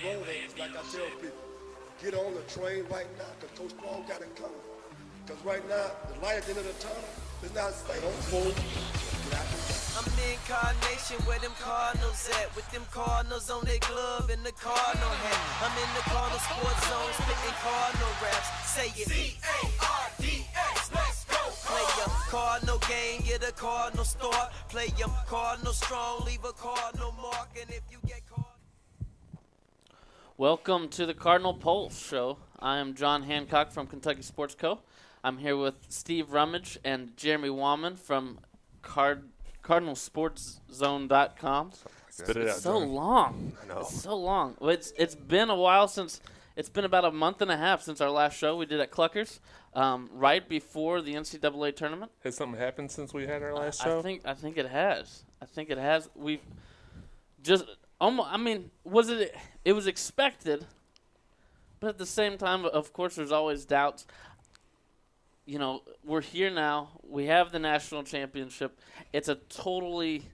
road on us. Like I tell people, get on the train right now because Coach Paul got it coming. Because right now, the light at the end of the tunnel is not saying, don't fool. Get out there. I'm the incarnation where them Cardinals at, with them Cardinals on their glove and the Cardinal hat. I'm in the Cardinal sports zone, spitting Cardinal raps. Say it. C-A-R-D-S, let's go. Play 'em Cardinal game, get a Cardinal start. Play 'em Cardinal strong, leave a Cardinal mark, and if you get caught. Welcome to the Cardinal Pulse Show. I am John Hancock from Kentucky Sports Co. I'm here with Steve Rummage and Jeremy Wallman from CardinalSportsZone.com. Spit it out, so John. Long. I know. It's so long. It's been a while since. It's been about a month and a half since our last show we did at Cluckers, right before the NCAA tournament. Has something happened since we had our last show? I think it has. We've just almost. I mean, it was expected, but at the same time, of course, there's always doubts. You know, we're here now. We have the national championship. It's a totally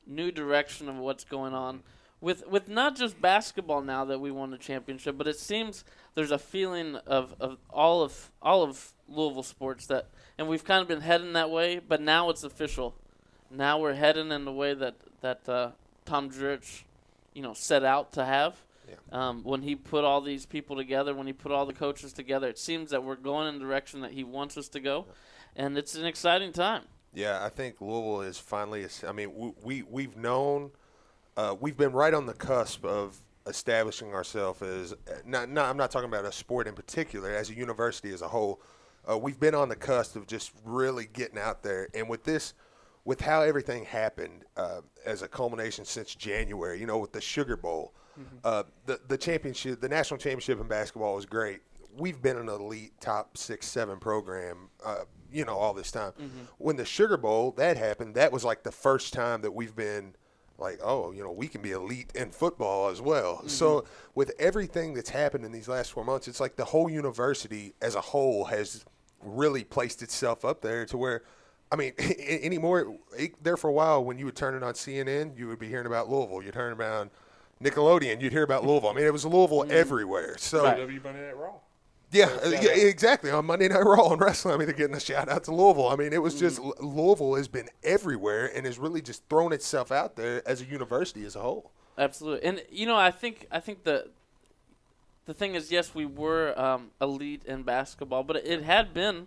new direction of what's going on with not just basketball now that we won the championship, but it seems there's a feeling of all of Louisville sports that, and we've kind of been heading that way, but now it's official. Now we're heading in the way that Tom Jurich, set out to have. Yeah. When he put all these people together, when he put all the coaches together, it seems that we're going in the direction that he wants us to go, and it's an exciting time. Yeah, I think Louisville is finally – I mean, we've known we've been right on the cusp of establishing ourselves as I'm not talking about a sport in particular, as a university as a whole. We've been on the cusp of just really getting out there. And with how everything happened as a culmination since January, with the Sugar Bowl, the championship, the national championship in basketball was great. We've been an elite top 6-7 program, all this time. Mm-hmm. When the Sugar Bowl, that happened, that was like the first time that we've been like, we can be elite in football as well. Mm-hmm. So with everything that's happened in these last 4 months, it's like the whole university as a whole has really placed itself up there to where, I mean, there for a while when you would turn it on CNN, you would be hearing about Louisville. You'd hear about Nickelodeon. You'd hear about Louisville. I mean, it was Louisville everywhere. So WWE Monday Night Raw. Yeah, exactly. On Monday Night Raw and wrestling, I mean, they're getting a shout out to Louisville. I mean, it was just Louisville has been everywhere and has really just thrown itself out there as a university as a whole. Absolutely, and I think the thing is, yes, we were elite in basketball, but it had been,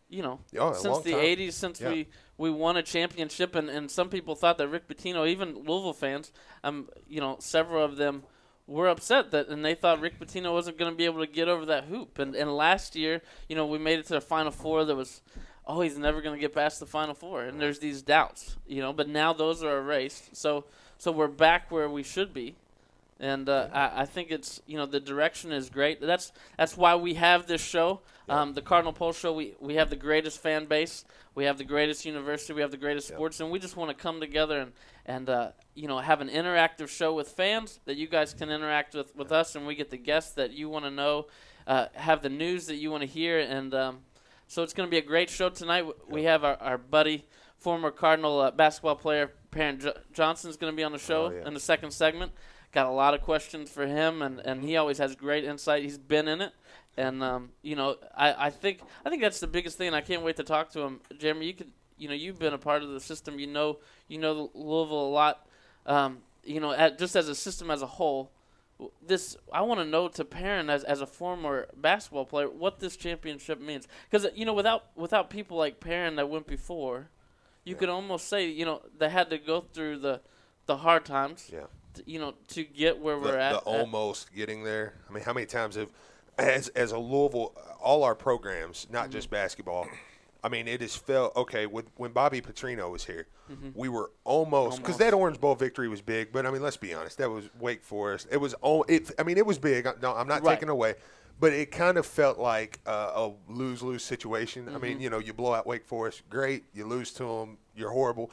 since the '80s, since we won a championship, and some people thought that Rick Pitino, even Louisville fans, several of them were upset and they thought Rick Pitino wasn't going to be able to get over that hoop. And last year, we made it to the Final Four. There was, he's never going to get past the Final Four. And there's these doubts, but now those are erased. So we're back where we should be. And I think it's, the direction is great. That's why we have this show, the Cardinal Pulse Show. We have the greatest fan base. We have the greatest university. We have the greatest sports. And we just want to come together and have an interactive show with fans that you guys can interact with us. And we get the guests that you want to know, have the news that you want to hear. And so it's going to be a great show tonight. We have our buddy, former Cardinal basketball player, Perrin Johnson, is going to be on the show in the second segment. Got a lot of questions for him, and he always has great insight. He's been in it, and I think that's the biggest thing. And I can't wait to talk to him. Jeremy, you've been a part of the system. You know Louisville a lot. Just as a system as a whole. I want to know to Perrin as a former basketball player what this championship means, because without people like Perrin that went before, you could almost say they had to go through the hard times. Yeah. To get where we're at. Almost getting there. I mean, how many times as a Louisville, all our programs, not just basketball, I mean, it has felt, when Bobby Petrino was here, we were almost, because that Orange Bowl victory was big, but, I mean, let's be honest, that was Wake Forest. It was big. No, I'm not taking away. But it kind of felt like a lose-lose situation. I mean, you blow out Wake Forest, great. You lose to them, you're horrible.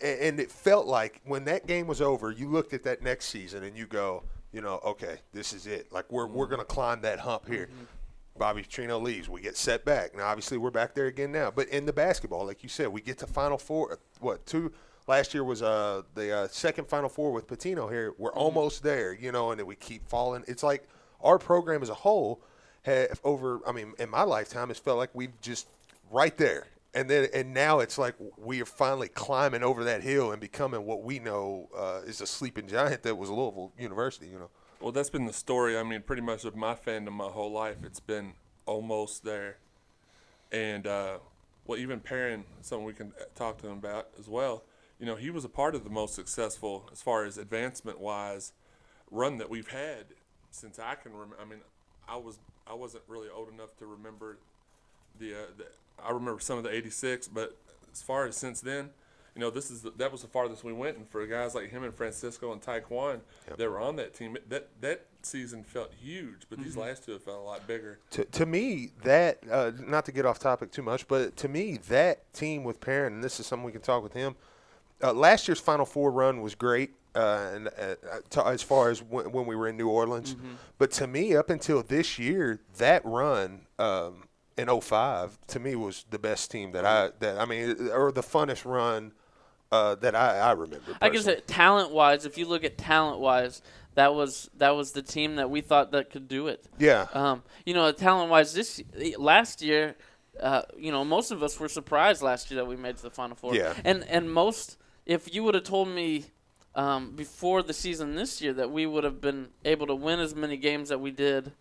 And it felt like when that game was over, you looked at that next season and you go, okay, this is it. Like we're going to climb that hump here. Bobby Petrino leaves. We get set back. Now, obviously, we're back there again now. But in the basketball, like you said, we get to Final Four, Last year was the second Final Four with Patino here. We're almost there, and then we keep falling. It's like our program as a whole in my lifetime, it's felt like we've just right there. And now it's like we are finally climbing over that hill and becoming what we know is a sleeping giant that was Louisville University, Well, that's been the story. I mean, pretty much of my fandom my whole life. It's been almost there. And, even Perrin, something we can talk to him about as well, he was a part of the most successful, as far as advancement-wise, run that we've had since I can remember. I mean, I wasn't really old enough to remember I remember some of the 86, but as far as since then, that was the farthest we went. And for guys like him and Francisco and Taekwon that were on that team, that season felt huge. But these last two have felt a lot bigger. To me, that not to get off topic too much, but to me, that team with Perrin, and this is something we can talk with him. Last year's Final Four run was great, as far as when we were in New Orleans. But to me, up until this year, that run. In 05, to me, was the best team or the funnest run that I remember. Personally. I guess talent-wise, if you look at talent-wise, that was the team that we thought that could do it. Yeah. Talent-wise, last year, most of us were surprised last year that we made it to the Final Four. Yeah. And most, if you would have told me before the season this year that we would have been able to win as many games that we did.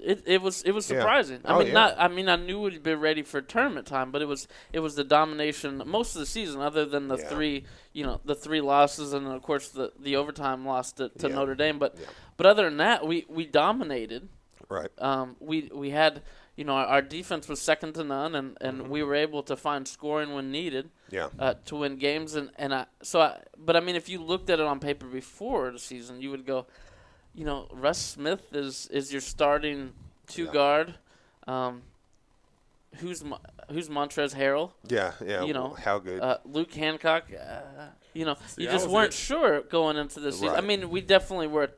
It was surprising. Yeah. I knew we'd be ready for tournament time, but it was the domination most of the season, other than the three losses, and of course the overtime loss to Notre Dame. But other than that, we dominated. Right. We had our defense was second to none, and we were able to find scoring when needed. Yeah. To win games, but if you looked at it on paper before the season, you would go. Russ Smith is your starting guard. Who's Montrezl Harrell? Yeah. How good? Luke Hancock. You just weren't sure going into this season. Right. We definitely were.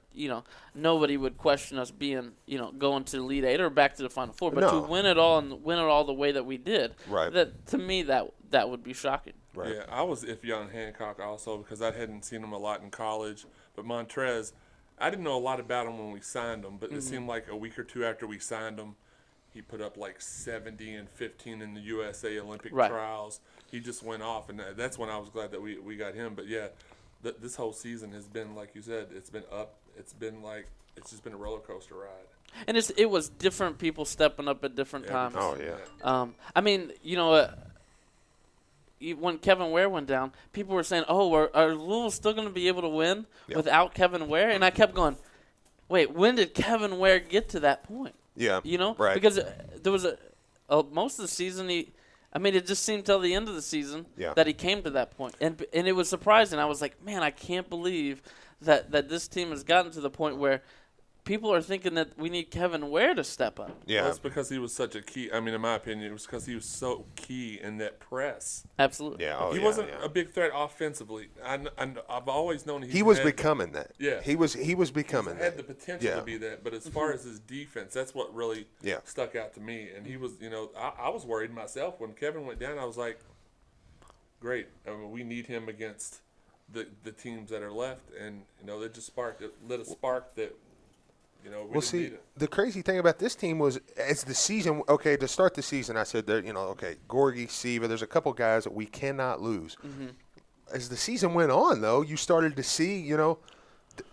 Nobody would question us being going to the Elite Eight or back to the Final Four. But to win it all and win it all the way that we did, right? That to me that would be shocking. Right. Yeah, I was iffy on Hancock also because I hadn't seen him a lot in college, but Montrez. I didn't know a lot about him when we signed him, but it seemed like a week or two after we signed him, he put up like 70 and 15 in the USA Olympic trials. He just went off, and that's when I was glad that we got him. But, yeah, this whole season has been, like you said, it's been up. It's just been a roller coaster ride. And it was different people stepping up at different times. Oh, yeah. When Kevin Ware went down, people were saying, are Louisville still going to be able to win without Kevin Ware? And I kept going, wait, when did Kevin Ware get to that point? Yeah. Right. Because there was most of the season, it just seemed till the end of the season that he came to that point. And it was surprising. I was like, man, I can't believe that this team has gotten to the point where people are thinking that we need Kevin Ware to step up. Yeah. Well, that's because he was such a key. In my opinion, it was because he was so key in that press. Absolutely. Yeah. He wasn't a big threat offensively. I've always known he was becoming that. Yeah. He was becoming that. He had the potential to be that. But as far as his defense, that's what really stuck out to me. And he was, I was worried myself when Kevin went down. I was like, great. We need him against the teams that are left. And, it just lit a spark that. Well, see, the crazy thing about this team was as the season, to start the season, I said, Gorgie, Siva, there's a couple guys that we cannot lose. Mm-hmm. As the season went on, though, you started to see,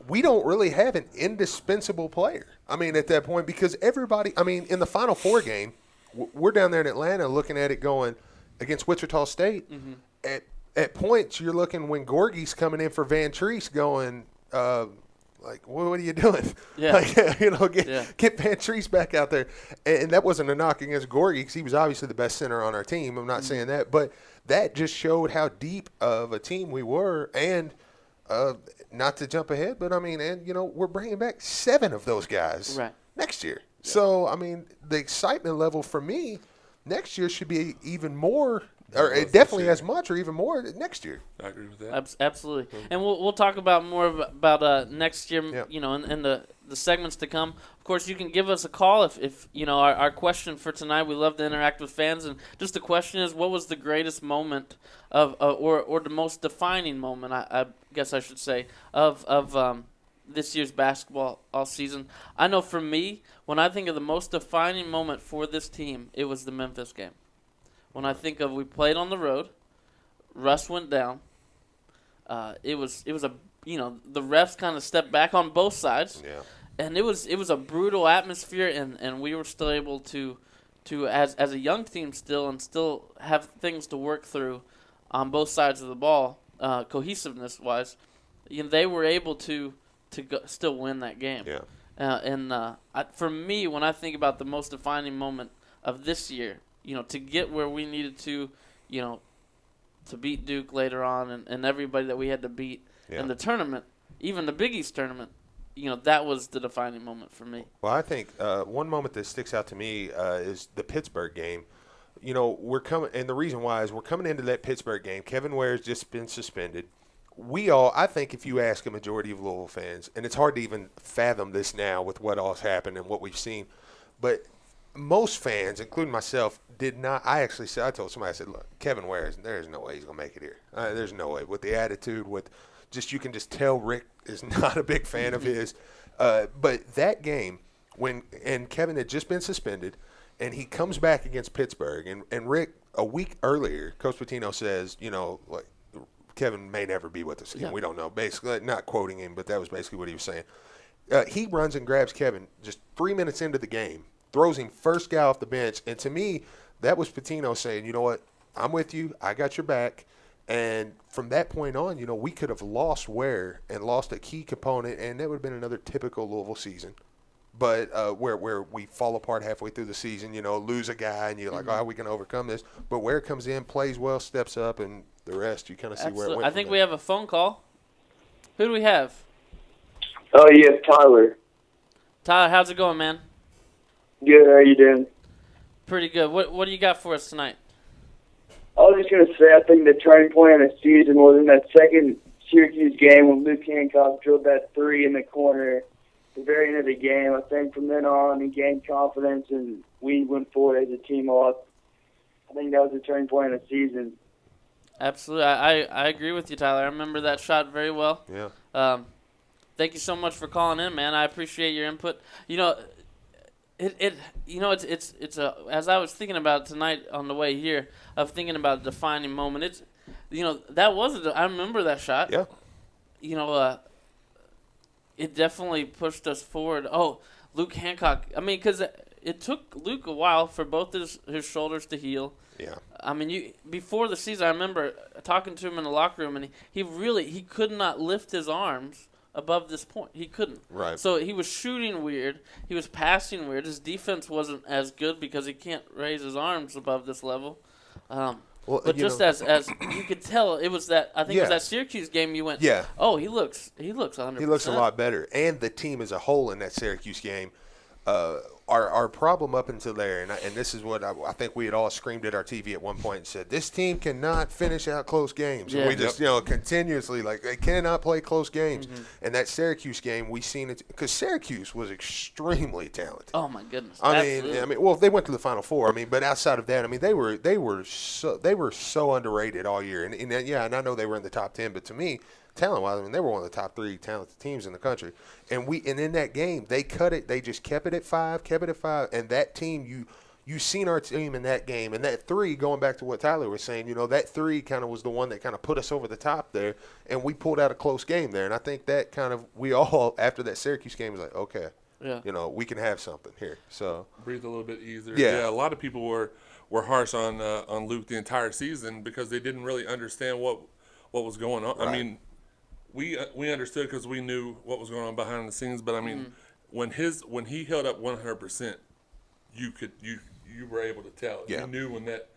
we don't really have an indispensable player. At that point, because everybody, in the Final Four game, we're down there in Atlanta looking at it going against Wichita State. Mm-hmm. At points, you're looking when Gorgie's coming in for Van Treese going what are you doing? Yeah. Get Van Treese back out there. And that wasn't a knock against Gorgie because he was obviously the best center on our team. I'm not saying that. But that just showed how deep of a team we were. And not to jump ahead, but, we're bringing back 7 of those guys next year. Yeah. So, the excitement level for me next year should be even more – or definitely as much or even more next year. I agree with that. Absolutely. And we'll talk about more about next year, in the segments to come. Of course, you can give us a call if you know our question for tonight. We love to interact with fans, and just the question is, what was the greatest moment or the most defining moment? I guess I should say of this year's basketball all season. I know for me, when I think of the most defining moment for this team, it was the Memphis game. When I think of we played on the road, Russ went down. It was a the refs kind of stepped back on both sides. Yeah. And it was a brutal atmosphere, and we were still able to as a young team still have things to work through on both sides of the ball, cohesiveness wise. They were able to still win that game. Yeah. For me, when I think about the most defining moment of this year, to get where we needed to beat Duke later on and everybody that we had to beat in the tournament, even the Big East tournament, that was the defining moment for me. Well, I think one moment that sticks out to me is the Pittsburgh game. We're coming, and the reason why is we're coming into that Pittsburgh game. Kevin Ware's just been suspended. I think if you ask a majority of Louisville fans, and it's hard to even fathom this now with what all's happened and what we've seen, but most fans, including myself, did not. I told somebody, I said, look, Kevin Ware, there's no way he's going to make it here. There's no way. With the attitude, you can just tell Rick is not a big fan of his. But that game, and Kevin had just been suspended, and he comes back against Pittsburgh, and Rick, a week earlier, Coach Pitino says, Kevin may never be with us again. Yeah. We don't know. Basically, not quoting him, but that was basically what he was saying. He runs and grabs Kevin just 3 minutes into the game, throws him first guy off the bench. And to me, that was Pitino saying, you know what, I'm with you. I got your back. And from that point on, we could have lost Ware and lost a key component, and that would have been another typical Louisville season. But where we fall apart halfway through the season, lose a guy, and you're like, we can overcome this. But Ware comes in, plays well, steps up, and the rest, you kind of see where it went. I think we have a phone call. Who do we have? Oh, yeah, Tyler. Tyler, how's it going, man? Good, how are you doing? Pretty good. What do you got for us tonight? I was just going to say, I think the turning point of the season was in that second Syracuse game when Luke Hancock drilled that three in the corner at the very end of the game. I think from then on, he gained confidence, and we went forward as a team a lot. I think that was the turning point of the season. Absolutely. I agree with you, Tyler. I remember that shot very well. Yeah. Thank you so much for calling in, man. I appreciate your input. It's as I was thinking about tonight on the way here, of thinking about a defining moment. I remember that shot. Yeah. It definitely pushed us forward. Oh, Luke Hancock. I mean, because it took Luke a while for both his shoulders to heal. Yeah. I mean, before the season, I remember talking to him in the locker room, and he could not lift his arms above this point. He couldn't. Right. So he was shooting weird. He was passing weird. His defense wasn't as good because he can't raise his arms above this level. But just as you could tell, it was that it was that Syracuse game you went. Yeah. Oh, he looks 100%. He looks a lot better, and the team as a whole in that Syracuse game. Our problem up until there, and this is what I think we had all screamed at our TV at one point and said, this team cannot finish out close games. Yeah. And we just, continuously, they cannot play close games. Mm-hmm. And that Syracuse game, we seen it because Syracuse was extremely talented. Oh my goodness! I mean, well, they went to the Final Four. But outside of that, they were so underrated all year. And I know they were in the top 10, but to me, talent-wise, they were one of the top 3 talented teams in the country. And in that game, they cut it. They just kept it at 5. And that team, you seen our team in that game. And that 3, going back to what Tyler was saying, that 3 kind of was the one that kind of put us over the top there. And we pulled out a close game there. And I think that kind of, we all, after that Syracuse game, was like, okay, we can have something here. So breathe a little bit easier. Yeah, a lot of people were harsh on Luke the entire season because they didn't really understand what was going on. Right. I mean, we understood because we knew what was going on behind the scenes. But I mean, when he held up 100%, you were able to tell. Yeah. You knew when that.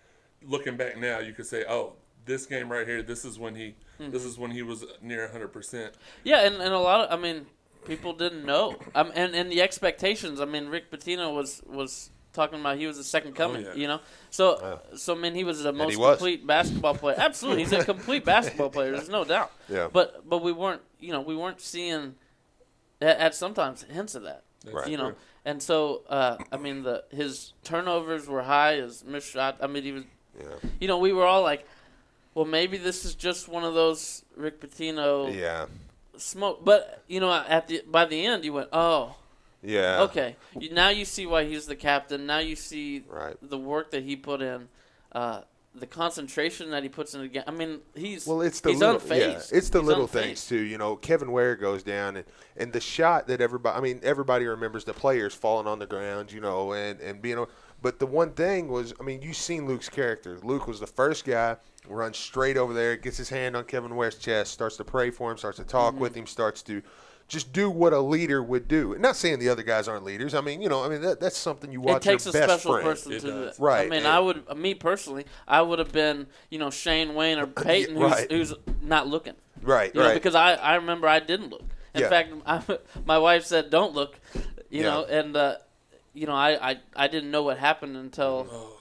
Looking back now, you could say, oh, this game right here, this is when he was near 100%. Yeah, and a lot of people didn't know. And the expectations. Rick Pitino was talking about he was the second coming. Oh, yeah. So he was the most complete basketball player. Absolutely, he's a complete basketball player. There's no doubt. Yeah. But we weren't seeing at sometimes hints of that. That's You know, true. and so I mean his turnovers were high, his missed shot. I mean he was. Yeah. You know, we were all like, well, maybe this is just one of those Rick Pitino smoke. But you know, by the end, you went, oh. Yeah. Okay. Now you see why he's the captain. Now you see the work that he put in, the concentration that he puts in the game. I mean, he's unfazed. Yeah, it's the he's little unfazed. things too. You know, Kevin Ware goes down and the shot that everybody remembers the players falling on the ground. You know, and being. But the one thing was, I mean, you've seen Luke's character. Luke was the first guy, runs straight over there, gets his hand on Kevin Ware's chest, starts to pray for him, starts to talk with him, starts to just do what a leader would do. Not saying the other guys aren't leaders. I mean, that's something you watch. It takes your a best special friend. person to do it. Right. I mean, me personally, I would have been, Shane Wayne or Peyton, who's not looking. Right. You know, because I remember I didn't look. In fact, my wife said, "Don't look," know, and I didn't know what happened until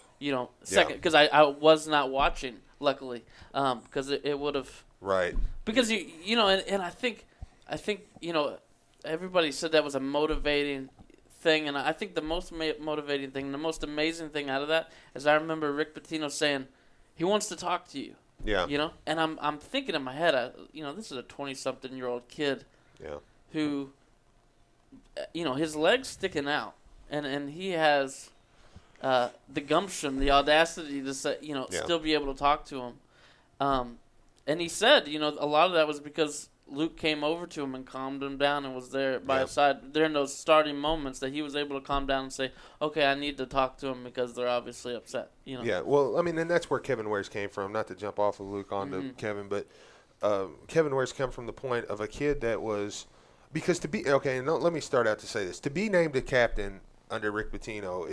second because I was not watching. Luckily, because it would have because and I think everybody said that was a motivating thing, and I think the most motivating thing, the most amazing thing out of that is I remember Rick Pitino saying he wants to talk to you. Yeah. And I'm thinking in my head, this is a 20-something-year-old kid. Who, his legs sticking out, and he has the gumption, the audacity to say, still be able to talk to him. And he said, a lot of that was because Luke came over to him and calmed him down and was there by his side during those starting moments that he was able to calm down and say, okay, I need to talk to him because they're obviously upset. Yeah, well, I mean, and that's where Kevin Ware's came from. Not to jump off of Luke onto Kevin, but Kevin Ware's come from the point of a kid that was – because to be – okay, let me start out to say this. To be named a captain under Rick Pitino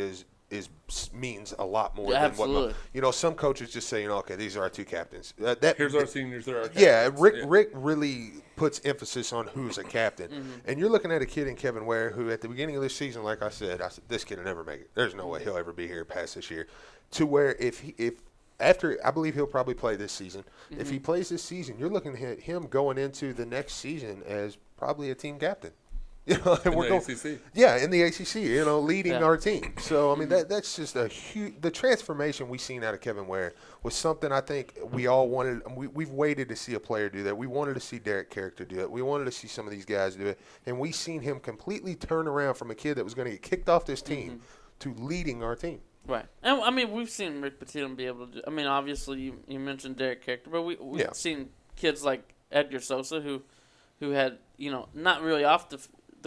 means a lot more than absolutely. What some coaches just say, okay, these are our two captains. Here's our seniors, they're our captains. Yeah, Rick really puts emphasis on who's a captain. And you're looking at a kid in Kevin Ware who at the beginning of this season, like I said, this kid will never make it. There's no way he'll ever be here past this year. To where after I believe he'll probably play this season. If he plays this season, you're looking at him going into the next season as probably a team captain. And we're going, ACC. Yeah, in the ACC, leading our team. So, I mean, that's just a huge – the transformation we've seen out of Kevin Ware was something I think we all wanted – we've waited to see a player do that. We wanted to see Derek Character do it. We wanted to see some of these guys do it. And we've seen him completely turn around from a kid that was going to get kicked off this team to leading our team. Right. And, I mean, we've seen Rick Pitino be able to do – I mean, obviously, you mentioned Derek Character, but we've seen kids like Edgar Sosa who had, not really off the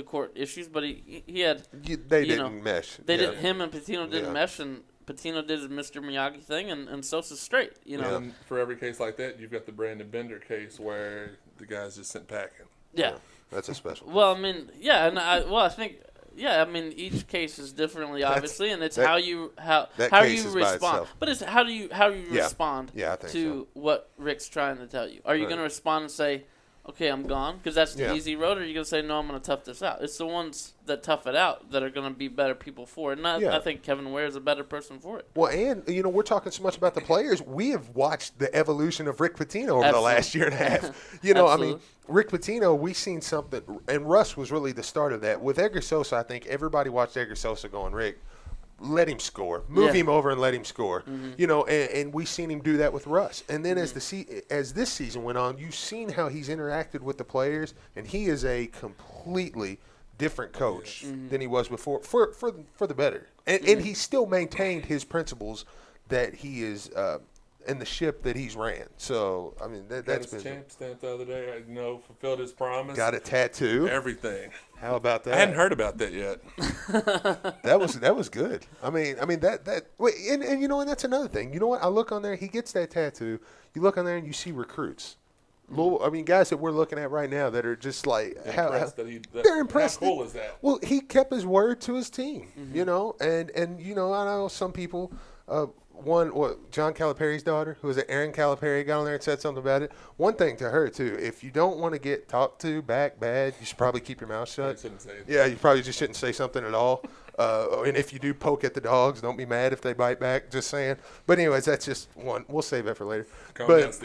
court issues, but he had. They didn't mesh. Him and Pitino didn't mesh, and Pitino did his Mr. Miyagi thing, and Sosa's straight. And for every case like that, you've got the Brandon Bender case where the guy's just sent packing. Yeah, that's a special. Well, I mean, I think. Yeah, I mean, each case is differently, obviously, and it's how you respond. But it's how you respond to what Rick's trying to tell you. Are you going to respond and say, okay, I'm gone, because that's the easy road, or are you going to say, no, I'm going to tough this out? It's the ones that tough it out that are going to be better people for it. And I think Kevin Ware is a better person for it. Well, and, we're talking so much about the players. We have watched the evolution of Rick Pitino over the last year and a half. I mean, Rick Pitino, we've seen something, and Russ was really the start of that. With Edgar Sosa, I think everybody watched Edgar Sosa going, Rick, let him score. Move him over and let him score. And we've seen him do that with Russ. And then as this season went on, you've seen how he's interacted with the players, and he is a completely different coach than he was before for the better. And he still maintained his principles that he is in the ship that he's ran. So, I mean, that's been – champ stamp the other day. Fulfilled his promise. Got a tattoo. Everything. How about that? I hadn't heard about that yet. That was good. I mean that wait, and that's another thing. You know what? I look on there. He gets that tattoo. You look on there and you see recruits. Guys that we're looking at right now that are just like they're impressed. How cool is that? Well, he kept his word to his team. And I know some people. John Calipari's daughter, who was it, Aaron Calipari, got on there and said something about it. One thing to her, too, if you don't want to get talked to back bad, you should probably keep your mouth shut. I shouldn't say it. Yeah, you probably just shouldn't say something at all. And if you do poke at the dogs, don't be mad if they bite back, just saying. But anyways, that's just one. We'll save that for later. But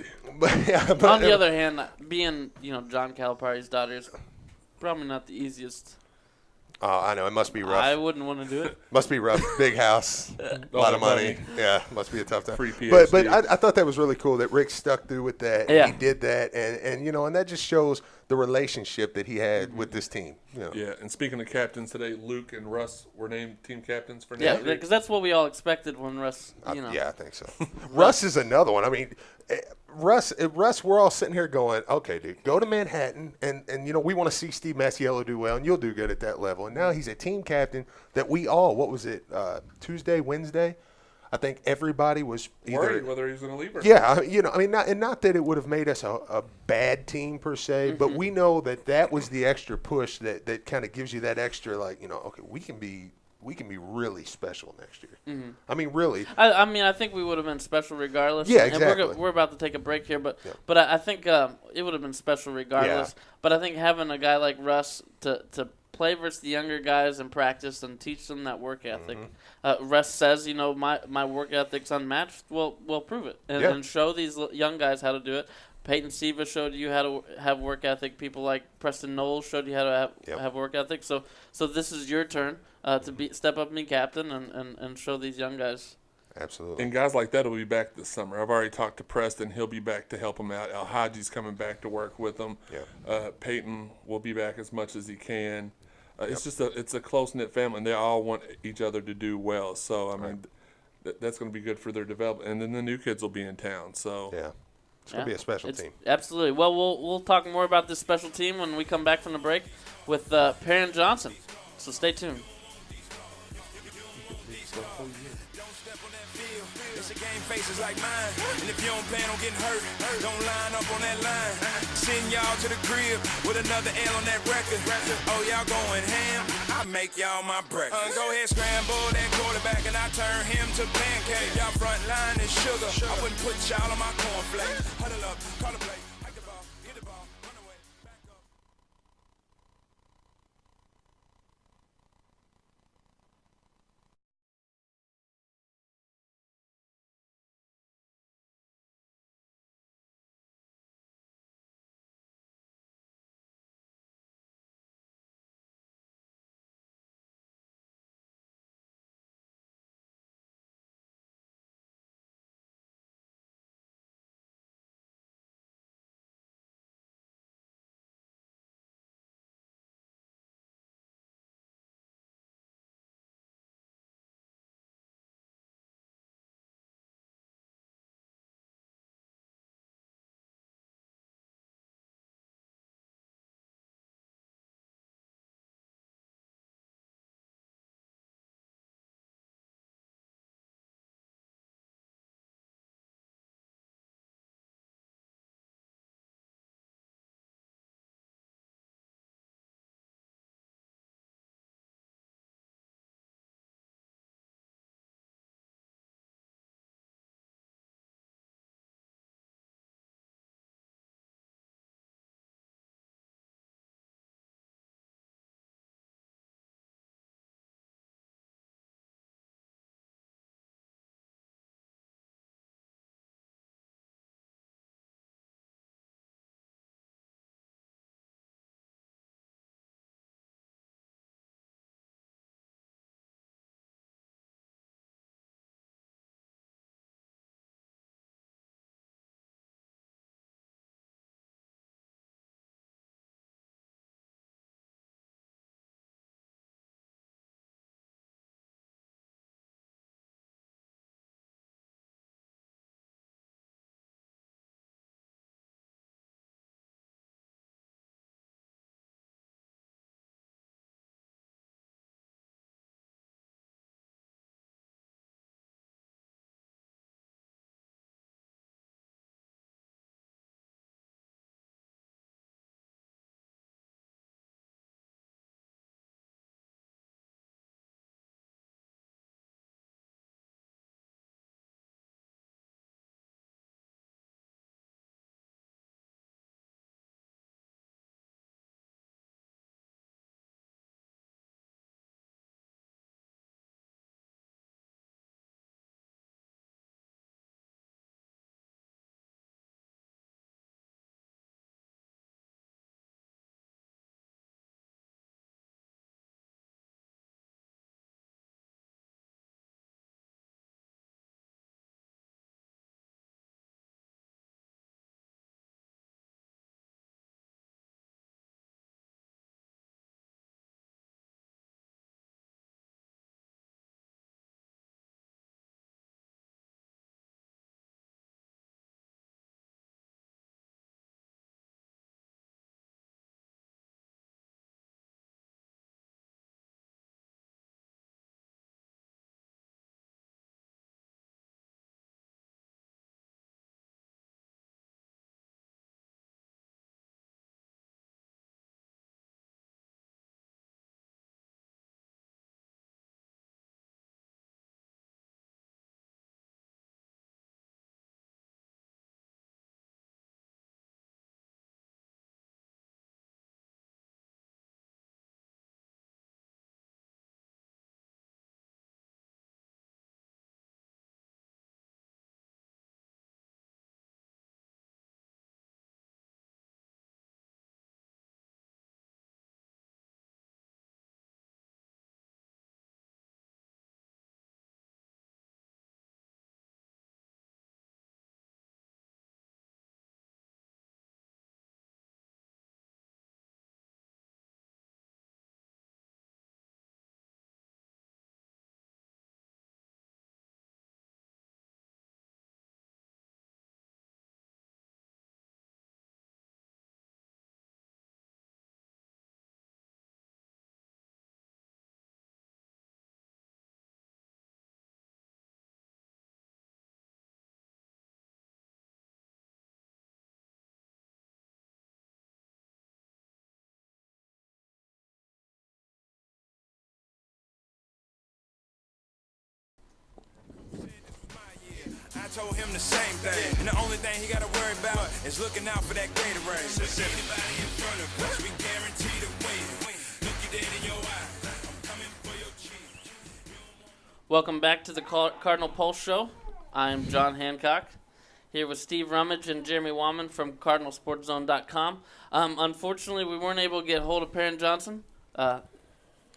on the other hand, being, John Calipari's daughter is probably not the easiest. Oh, I know. It must be rough. I wouldn't want to do it. Must be rough. Big house, a lot of money. Yeah, must be a tough time. Free But PhD. I thought that was really cool that Rick stuck through with that. Yeah. He did that, and and that just shows the relationship that he had with this team. Yeah, and speaking of captains today, Luke and Russ were named team captains for next Yeah, year. because that's what we all expected when Russ, Yeah, I think so. Russ is another one. I mean, Russ, we're all sitting here going, okay, dude, go to Manhattan, and we want to see Steve Masiello do well, and you'll do good at that level. And now he's a team captain that we all, what was it, Tuesday, Wednesday? I think everybody was worried whether he was going to leave or yeah, not that it would have made us a bad team per se, but we know that was the extra push that kind of gives you that extra, like, okay, we can be really special next year. I mean, really. I mean, I think we would have been special regardless. Yeah, and exactly. We're about to take a break here, but I think it would have been special regardless. Yeah. But I think having a guy like Russ to play versus the younger guys in practice and teach them that work ethic. Russ says, my work ethic's unmatched. Well, prove it and show these young guys how to do it. Peyton Siva showed you how to have work ethic. People like Preston Knowles showed you how to have work ethic. So this is your turn to step up and be captain and show these young guys. Absolutely. And guys like that will be back this summer. I've already talked to Preston. He'll be back to help him out. El Hadji's coming back to work with them. Yeah. Peyton will be back as much as he can. It's just a close-knit family, and they all want each other to do well. So, I mean, that's going to be good for their development. And then the new kids will be in town. So Yeah. It's going to be a special team. Absolutely. Well, we'll talk more about this special team when we come back from the break with Perrin Johnson. So stay tuned. Faces like mine, and if you don't plan on getting hurt, don't line up on that line. Send y'all to the crib with another L on that record. Oh, y'all going ham? I make y'all my breakfast. Go ahead, scramble that quarterback, and I turn him to pancake. Y'all front line is sugar. I wouldn't put y'all on my cornflakes. Huddle up, call a play. told him the same thing. And the only thing he gotta worry about is looking out for that Gatorade. So anybody in front of us, we guarantee to win. Look you dead in your eye. I'm coming for your cheek. Welcome back to the Cardinal Pulse Show. I'm John Hancock, here with Steve Rummage and Jeremy Wallman from CardinalSportsZone.com. Unfortunately, we weren't able to get hold of Perrin Johnson.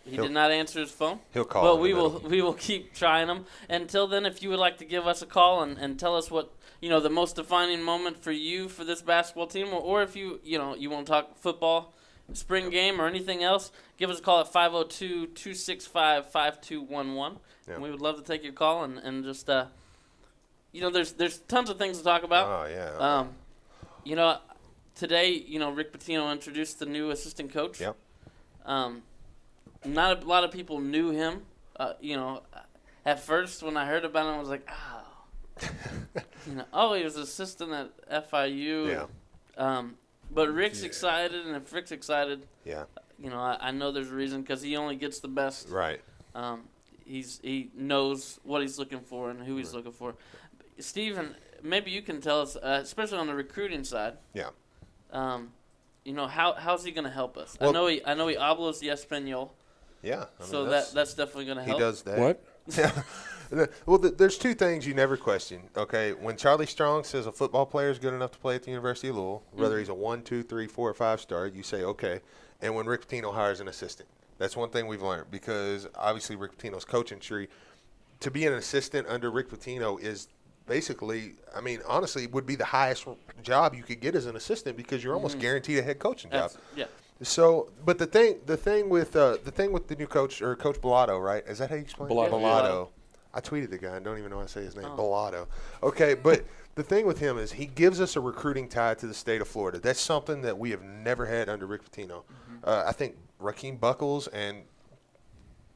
He did not answer his phone. He'll call. But we will keep trying him. Until then, if you would like to give us a call and tell us what the most defining moment for you for this basketball team, or if you want to talk football, spring game, or anything else, give us a call at 502-265-5211. And we would love to take your call and just there's tons of things to talk about. Oh yeah. Today Rick Pitino introduced the new assistant coach. Yep. Not a lot of people knew him. At first when I heard about him, I was like, he was assistant at FIU. Yeah. But Rick's excited, and if Rick's excited, yeah, I know there's a reason because he only gets the best. Right. He knows what he's looking for and who he's looking for. Steven, maybe you can tell us, especially on the recruiting side. Yeah. How's he going to help us? Well, I know he hablas the Espanol. Yeah. That's definitely going to help. He does that. What? Yeah. Well, there's two things you never question. Okay, when Charlie Strong says a football player is good enough to play at the University of Louisville, whether he's a 1, 2, 3, 4, or 5 star, you say okay. And when Rick Pitino hires an assistant, that's one thing we've learned because obviously Rick Pitino's coaching tree, to be an assistant under Rick Pitino is basically, honestly, would be the highest job you could get as an assistant because you're almost guaranteed a head coaching job. Yeah. So, but the thing with the new coach or Coach Bellato, right? Is that how you explain it? Bellato. I tweeted the guy. I don't even know how to say his name. Bellato. Okay, but the thing with him is he gives us a recruiting tie to the state of Florida. That's something that we have never had under Rick Pitino. I think Rakeem Buckles and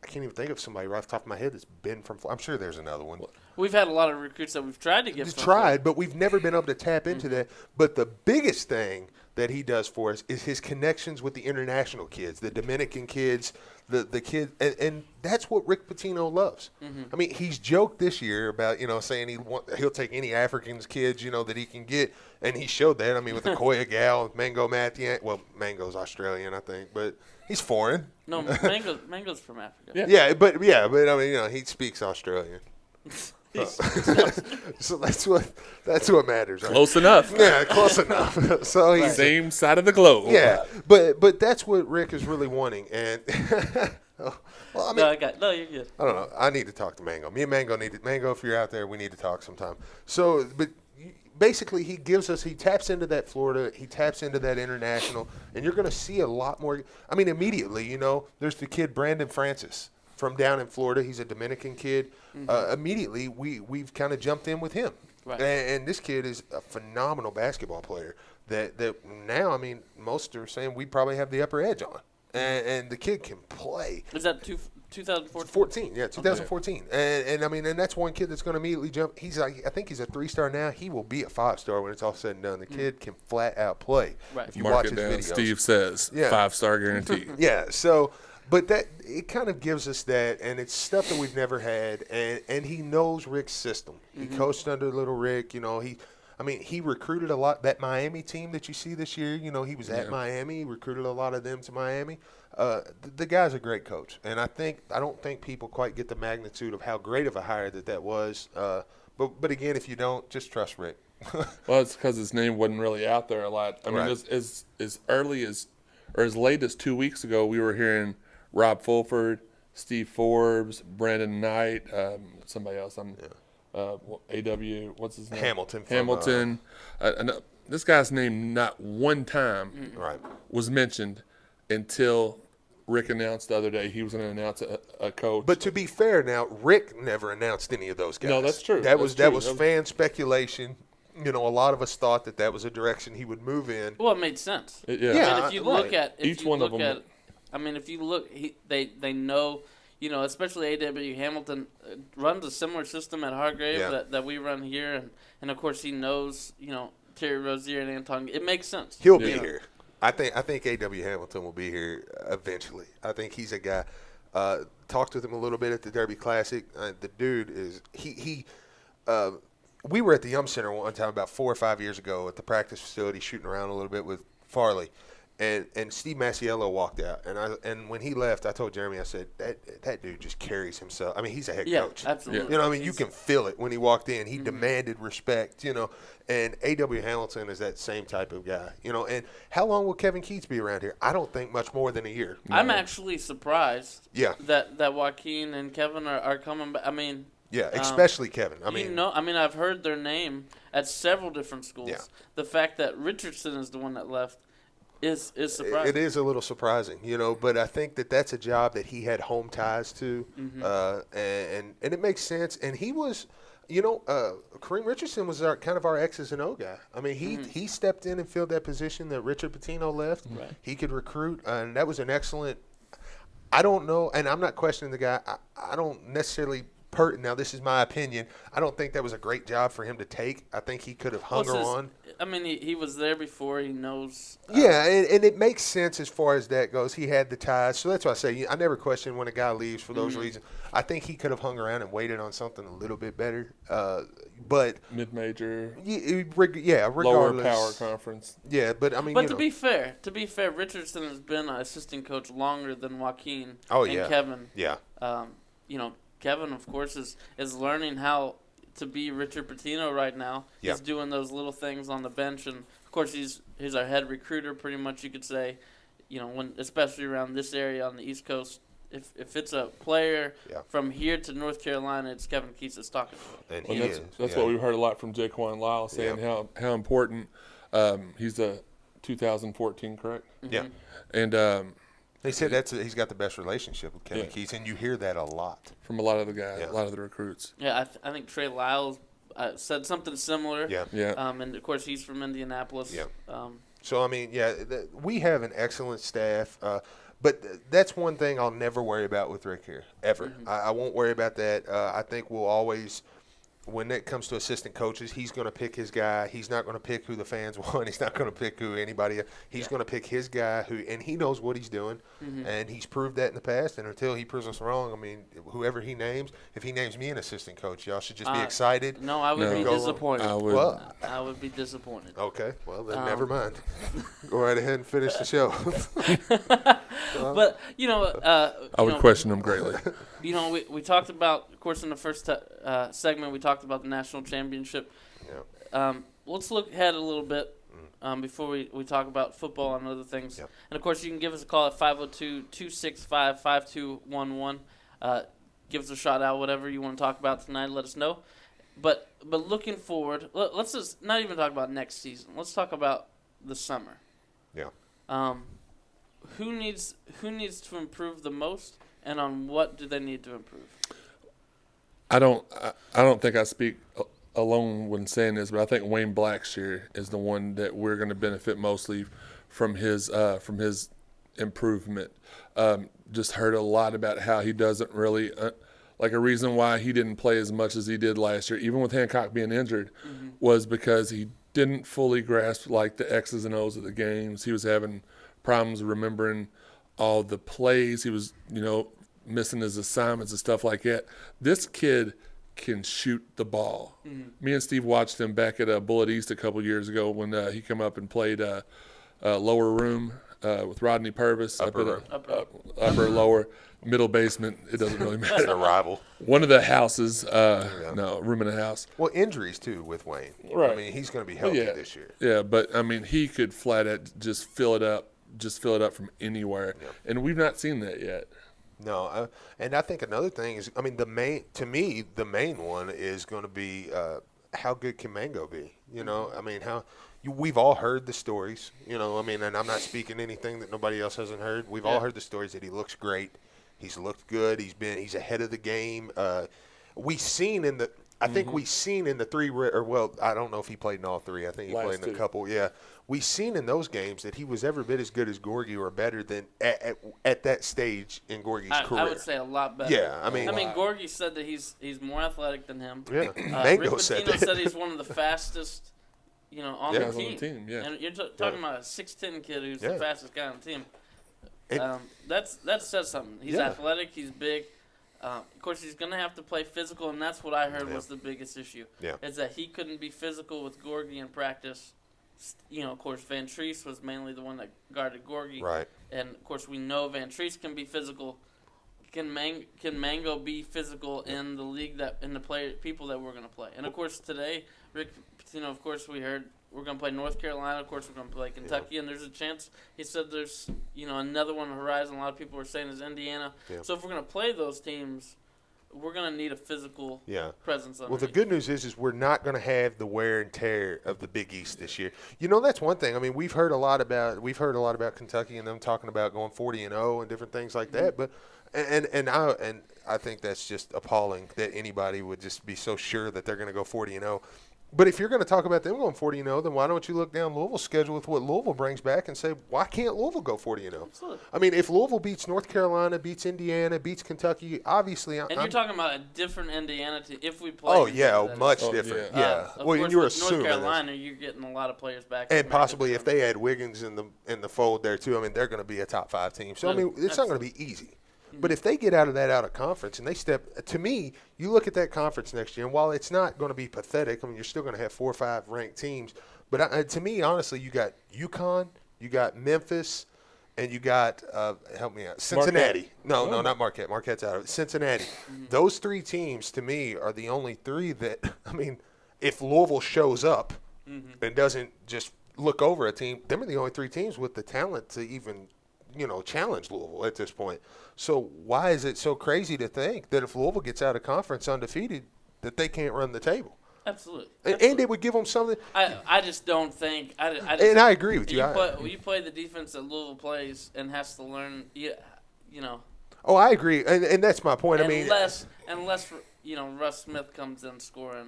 I can't even think of somebody right off the top of my head that's been from Florida. I'm sure there's another one. We've had a lot of recruits that we've tried to get from Florida. But we've never been able to tap into that. But the biggest thing that he does for us is his connections with the international kids, the Dominican kids, the kids, and that's what Rick Pitino loves. He's joked this year about saying he'll take any Africans kids that he can get, and he showed that. With the Koya Gal, Mango Mathieu. Well, Mango's Australian, I think, but he's foreign. No, Mango's from Africa. Yeah, but he speaks Australian. So that's what matters. Right? Close enough. Yeah, close enough. So he's same side of the globe. Yeah, but that's what Rick is really wanting. And you're good. I don't know. I need to talk to Mango. Me and Mango Mango. If you're out there, we need to talk sometime. So, but basically, he taps into that Florida, he taps into that international, and you're going to see a lot more. Immediately, there's the kid Brandon Francis from down in Florida. He's a Dominican kid. Immediately, we've kind of jumped in with him. Right. And this kid is a phenomenal basketball player that now, most are saying we probably have the upper edge on. And the kid can play. Is that 2014? 14, yeah, 2014. Okay. And that's one kid that's going to immediately jump. I think he's a 3-star now. He will be a 5-star when it's all said and done. The kid can flat out play. Right. If you Mark watch it his down. videos. Steve says 5-star guarantee. Yeah, so – but that it kind of gives us that, and it's stuff that we've never had, and he knows Rick's system. He coached under little Rick. He recruited a lot. That Miami team that you see this year, he was at Miami. He recruited a lot of them to Miami. The guy's a great coach, and I don't think people quite get the magnitude of how great of a hire that was. But again, if you don't, just trust Rick. Well, it's because his name wasn't really out there a lot. As early as or as late as 2 weeks ago, we were hearing Rob Fulford, Steve Forbes, Brandon Knight, somebody else. AW, what's his name? Hamilton. This guy's name not one time was mentioned until Rick announced the other day he was going to announce a coach. But to be fair now, Rick never announced any of those guys. No, that's true. That was fan speculation. A lot of us thought that was a direction he would move in. Well, it made sense. Yeah. If you look at each one of them. If you look, they know, especially A.W. Hamilton runs a similar system at Hargrave that we run here, and of course he knows, Terry Rozier and Anton. It makes sense. He'll be here. I think A.W. Hamilton will be here eventually. I think he's a guy. Talked with him a little bit at the Derby Classic. The dude is we were at the Yum Center one time about 4 or 5 years ago at the practice facility shooting around a little bit with Farley. And Steve Masiello walked out, and when he left, I told Jeremy, I said, that dude just carries himself. I mean, he's a head coach. Absolutely. You know, I mean, you can feel it when he walked in. He demanded respect, you know. And A.W. Hamilton is that same type of guy, you know. And how long will Kevin Keats be around here? I don't think much more than a year. I'm actually surprised. Yeah. That Joaquin and Kevin are coming back. I mean. Yeah, especially Kevin. I mean, I've heard their name at several different schools. Yeah. The fact that Richardson is the one that left is surprising. It is a little surprising, you know, but I think that's a job that he had home ties to, and it makes sense. And he was, you know, Kareem Richardson was kind of our X's and O guy. I mean, he stepped in and filled that position that Richard Pitino left. Right. He could recruit, and that was an excellent. I don't know, and I'm not questioning the guy. I don't necessarily. Now, this is my opinion. I don't think that was a great job for him to take. I think he could have hung on. I mean, he was there before. He knows. Yeah, and it makes sense as far as that goes. He had the ties. So that's why I say I never question when a guy leaves for those reasons. I think he could have hung around and waited on something a little bit better. But mid-major. Yeah, regardless. Lower power conference. Yeah, but I mean, But to be fair, Richardson has been an assistant coach longer than Joaquin and Kevin. Yeah. You know, Kevin, of course, is learning how to be Richard Pitino right now. Yep. He's doing those little things on the bench, and of course, he's our head recruiter, pretty much. You could say, you know, especially around this area on the East Coast, if it's a player from here to North Carolina, it's Kevin Keats that's talking to him. And that's what we've heard a lot from Jaquan Lyle saying how important. He's a 2014, correct? Yeah, and. They said he's got the best relationship with Kevin Keats, and you hear that a lot from a lot of the guys, a lot of the recruits. Yeah, I think Trey Lyles said something similar. Yeah. And of course he's from Indianapolis. Yeah. So I mean, we have an excellent staff, but that's one thing I'll never worry about with Rick here ever. I won't worry about that. I think we'll always. When it comes to assistant coaches, he's going to pick his guy. He's not going to pick who the fans want. He's not going to pick who anybody else. He's going to pick his guy, and he knows what he's doing, and he's proved that in the past. And until he proves us wrong, I mean, whoever he names, if he names me an assistant coach, y'all should just be excited. No, I would be disappointed. I would be disappointed. Okay, well then never mind. Go right ahead and finish the show. But you know, I would question him greatly. You know, we talked about, of course, in the first segment, we talked about the national championship. Yeah. Let's look ahead a little bit before we talk about football and other things. Yep. And, of course, you can give us a call at 502-265-5211. Give us a shout out, whatever you want to talk about tonight. Let us know. But looking forward, let's just not even talk about next season. Let's talk about the summer. Yeah. Who needs to improve the most, and on what do they need to improve? I don't think I speak alone when saying this, but I think Wayne Blackshear is the one that we're going to benefit mostly from his improvement. Just heard a lot about how he doesn't really like a reason why he didn't play as much as he did last year, even with Hancock being injured, was because he didn't fully grasp like the X's and O's of the games. He was having problems remembering all the plays. He was, missing his assignments and stuff like that. This kid can shoot the ball. Me and Steve watched him back at Bullitt East a couple years ago when he came up and played lower room with Rodney Purvis. Upper, lower, middle basement. It doesn't really matter. A rival. One of the houses. Room in a house. Well, injuries too with Wayne. Right. I mean, he's going to be healthy this year. Yeah, but I mean, he could flat out just fill it up from anywhere, and we've not seen that yet. No, and I think another thing is, I mean, the main one is going to be how good can Mango be? I mean, we've all heard the stories, and I'm not speaking anything that nobody else hasn't heard. We've all heard the stories that he looks great. He's looked good. He's ahead of the game. We've seen in the three, I don't know if he played in all three. I think he played in a couple. Yeah. We've seen in those games that he was every bit as good as Gorgie or better than at that stage in Gorgie's career. I would say a lot better. Yeah, I mean, Gorgie said that he's more athletic than him. Yeah, Mango Rick said Pitino that. said he's one of the fastest, on the team. On the team, yeah. And you're talking about a 6'10" kid who's the fastest guy on the team. And, that says something. He's athletic. He's big. Of course, he's going to have to play physical, and that's what I heard Yeah. was the biggest issue. Yeah. Is that he couldn't be physical with Gorgie in practice. Of course, Van Treese was mainly the one that guarded Gorgie. Right. And, of course, we know Van Treese can be physical. Can Mango be physical in the league people that we're going to play? And, of course, today, Rick Pitino, of course, we heard we're going to play North Carolina. Of course, we're going to play Kentucky. And there's a chance, he said there's, another one on the horizon. A lot of people are saying is Indiana. Yeah. So if we're going to play those teams, we're going to need a physical presence on Well, the good news is we're not going to have the wear and tear of the Big East this year. That's one thing. I mean, we've heard a lot about Kentucky and them talking about going 40-0 and different things like that. But and I think that's just appalling that anybody would just be so sure that they're going to go 40-0. But if you're going to talk about them going 40-0, then why don't you look down Louisville's schedule with what Louisville brings back and say, why can't Louisville go 40-0? Absolutely. I mean, if Louisville beats North Carolina, beats Indiana, beats Kentucky, obviously you're talking about a different Indiana team if we play. Oh, yeah, much different. Yeah. Of Well, course, you're with assuming North Carolina, you're getting a lot of players back. and possibly if they add Wiggins in the fold there, too, I mean, they're going to be a top 5 team. So, I mean, it's not going to be easy. But if they get out of conference and they step – to me, you look at that conference next year, and while it's not going to be pathetic, I mean, you're still going to have 4 or 5 ranked teams. But to me, honestly, you got UConn, you got Memphis, and you got help me out, Cincinnati. Marquette. No, not Marquette. Marquette's out of it. Cincinnati. Those 3 teams, to me, are the only 3 that – I mean, if Louisville shows up and doesn't just look over a team, them are the only 3 teams with the talent to even – challenge Louisville at this point. So why is it so crazy to think that if Louisville gets out of conference undefeated, that they can't run the table? Absolutely. And it would give them something. I just don't think. And I agree with you. You play the defense that Louisville plays and has to learn. Oh, I agree, and that's my point. Unless Russ Smith comes in scoring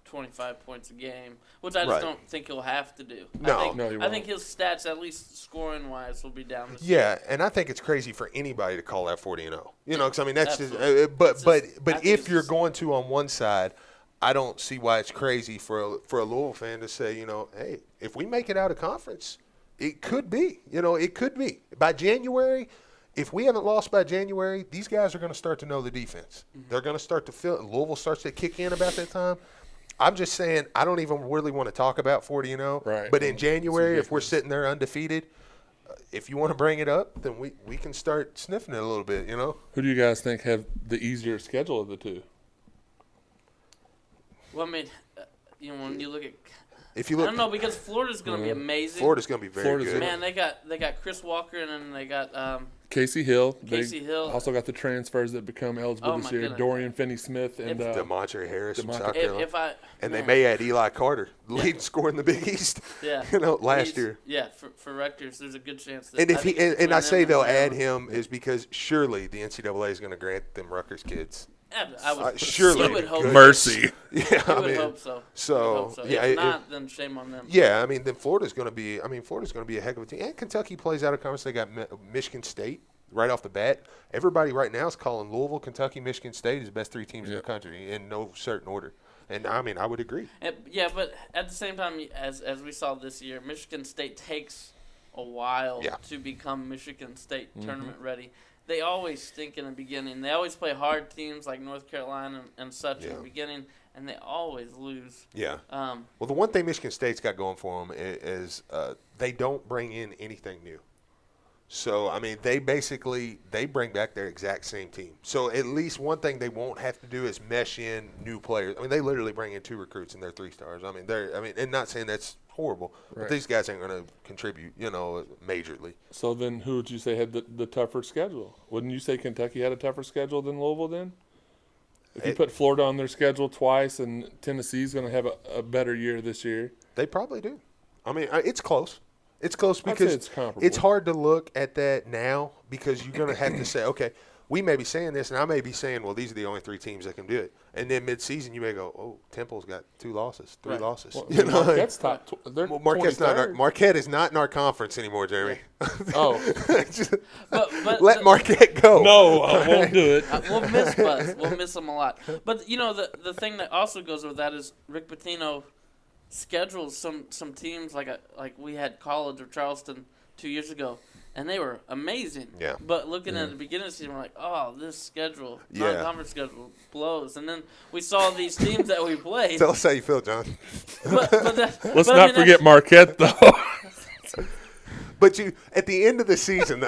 25 points a game, which I just don't think he'll have to do. I think his stats, at least scoring wise, will be down. Yeah, and I think it's crazy for anybody to call that 40-0. Because I mean that's just. But if you're going to on one side, I don't see why it's crazy for a Louisville fan to say, hey, if we make it out of conference, it could be. It could be by January. If we haven't lost by January, these guys are going to start to know the defense. They're going to start to feel. Louisville starts to kick in about that time. I'm just saying I don't even really want to talk about 40-0. Right. But in January, if we're sitting there undefeated, if you want to bring it up, then we can start sniffing it a little bit, Who do you guys think have the easier schedule of the 2? Well, I mean, when you look at If you look, I don't know, because Florida's going to be amazing. Florida's going to be very good. Man, they got Chris Walker, and then they got Casey Hill. Casey Hill. Also got the transfers that become eligible this year. Goodness. Dorian Finney-Smith and DeMontre Harris from South If Carolina. I, They may add Eli Carter, leading scorer in the Big East. Yeah. Last year. Yeah, for Rutgers, there's a good chance that. And if think he it's and I between say them they'll and add Alabama. him is because surely the NCAA is going to grant them Rutgers kids. I would surely you would hope Mercy. Yeah, You I would mean, hope so. so, You would hope so. yeah, If not, then shame on them. yeah. I mean, then Florida's going to be. Florida's going to be a heck of a team. And Kentucky plays out of conference. They got Michigan State right off the bat. Everybody right now is calling Louisville, Kentucky, Michigan State as the best 3 teams in the country in no certain order. And I mean, I would agree. Yeah, but at the same time, as we saw this year, Michigan State takes a while to become Michigan State tournament ready. They always stink in the beginning. They always play hard teams like North Carolina and such in the beginning, and they always lose. Yeah. Well, the one thing Michigan State's got going for them is they don't bring in anything new. So, I mean, they bring back their exact same team. So, at least one thing they won't have to do is mesh in new players. I mean, they literally bring in 2 recruits and they're 3 stars. I mean, and not saying that's horrible, but these guys ain't going to contribute, majorly. So then who would you say had the tougher schedule? Wouldn't you say Kentucky had a tougher schedule than Louisville then? If you put Florida on their schedule twice and Tennessee's going to have a better year this year. They probably do. I mean, it's close. It's close because it's comparable. It's hard to look at that now because you're going to have to say, okay, we may be saying this, and I may be saying, well, these are the only 3 teams that can do it. And then mid-season, you may go, oh, Temple's got 2 losses, 3 losses. Well, Marquette's top. They're Marquette is not in our conference anymore, Jeremy. Oh, But let Marquette go. No, I won't do it. We'll miss Buzz. We'll miss him a lot. But the thing that also goes with that is Rick Pitino schedules some teams like we had College or Charleston 2 years ago, and they were amazing. Yeah. But looking at the beginning of the season, we're like, oh, this schedule, Yeah. non-conference schedule blows. And then we saw these teams that we played. Tell us how you feel, John. Let's not forget Marquette, though. But at the end of the season,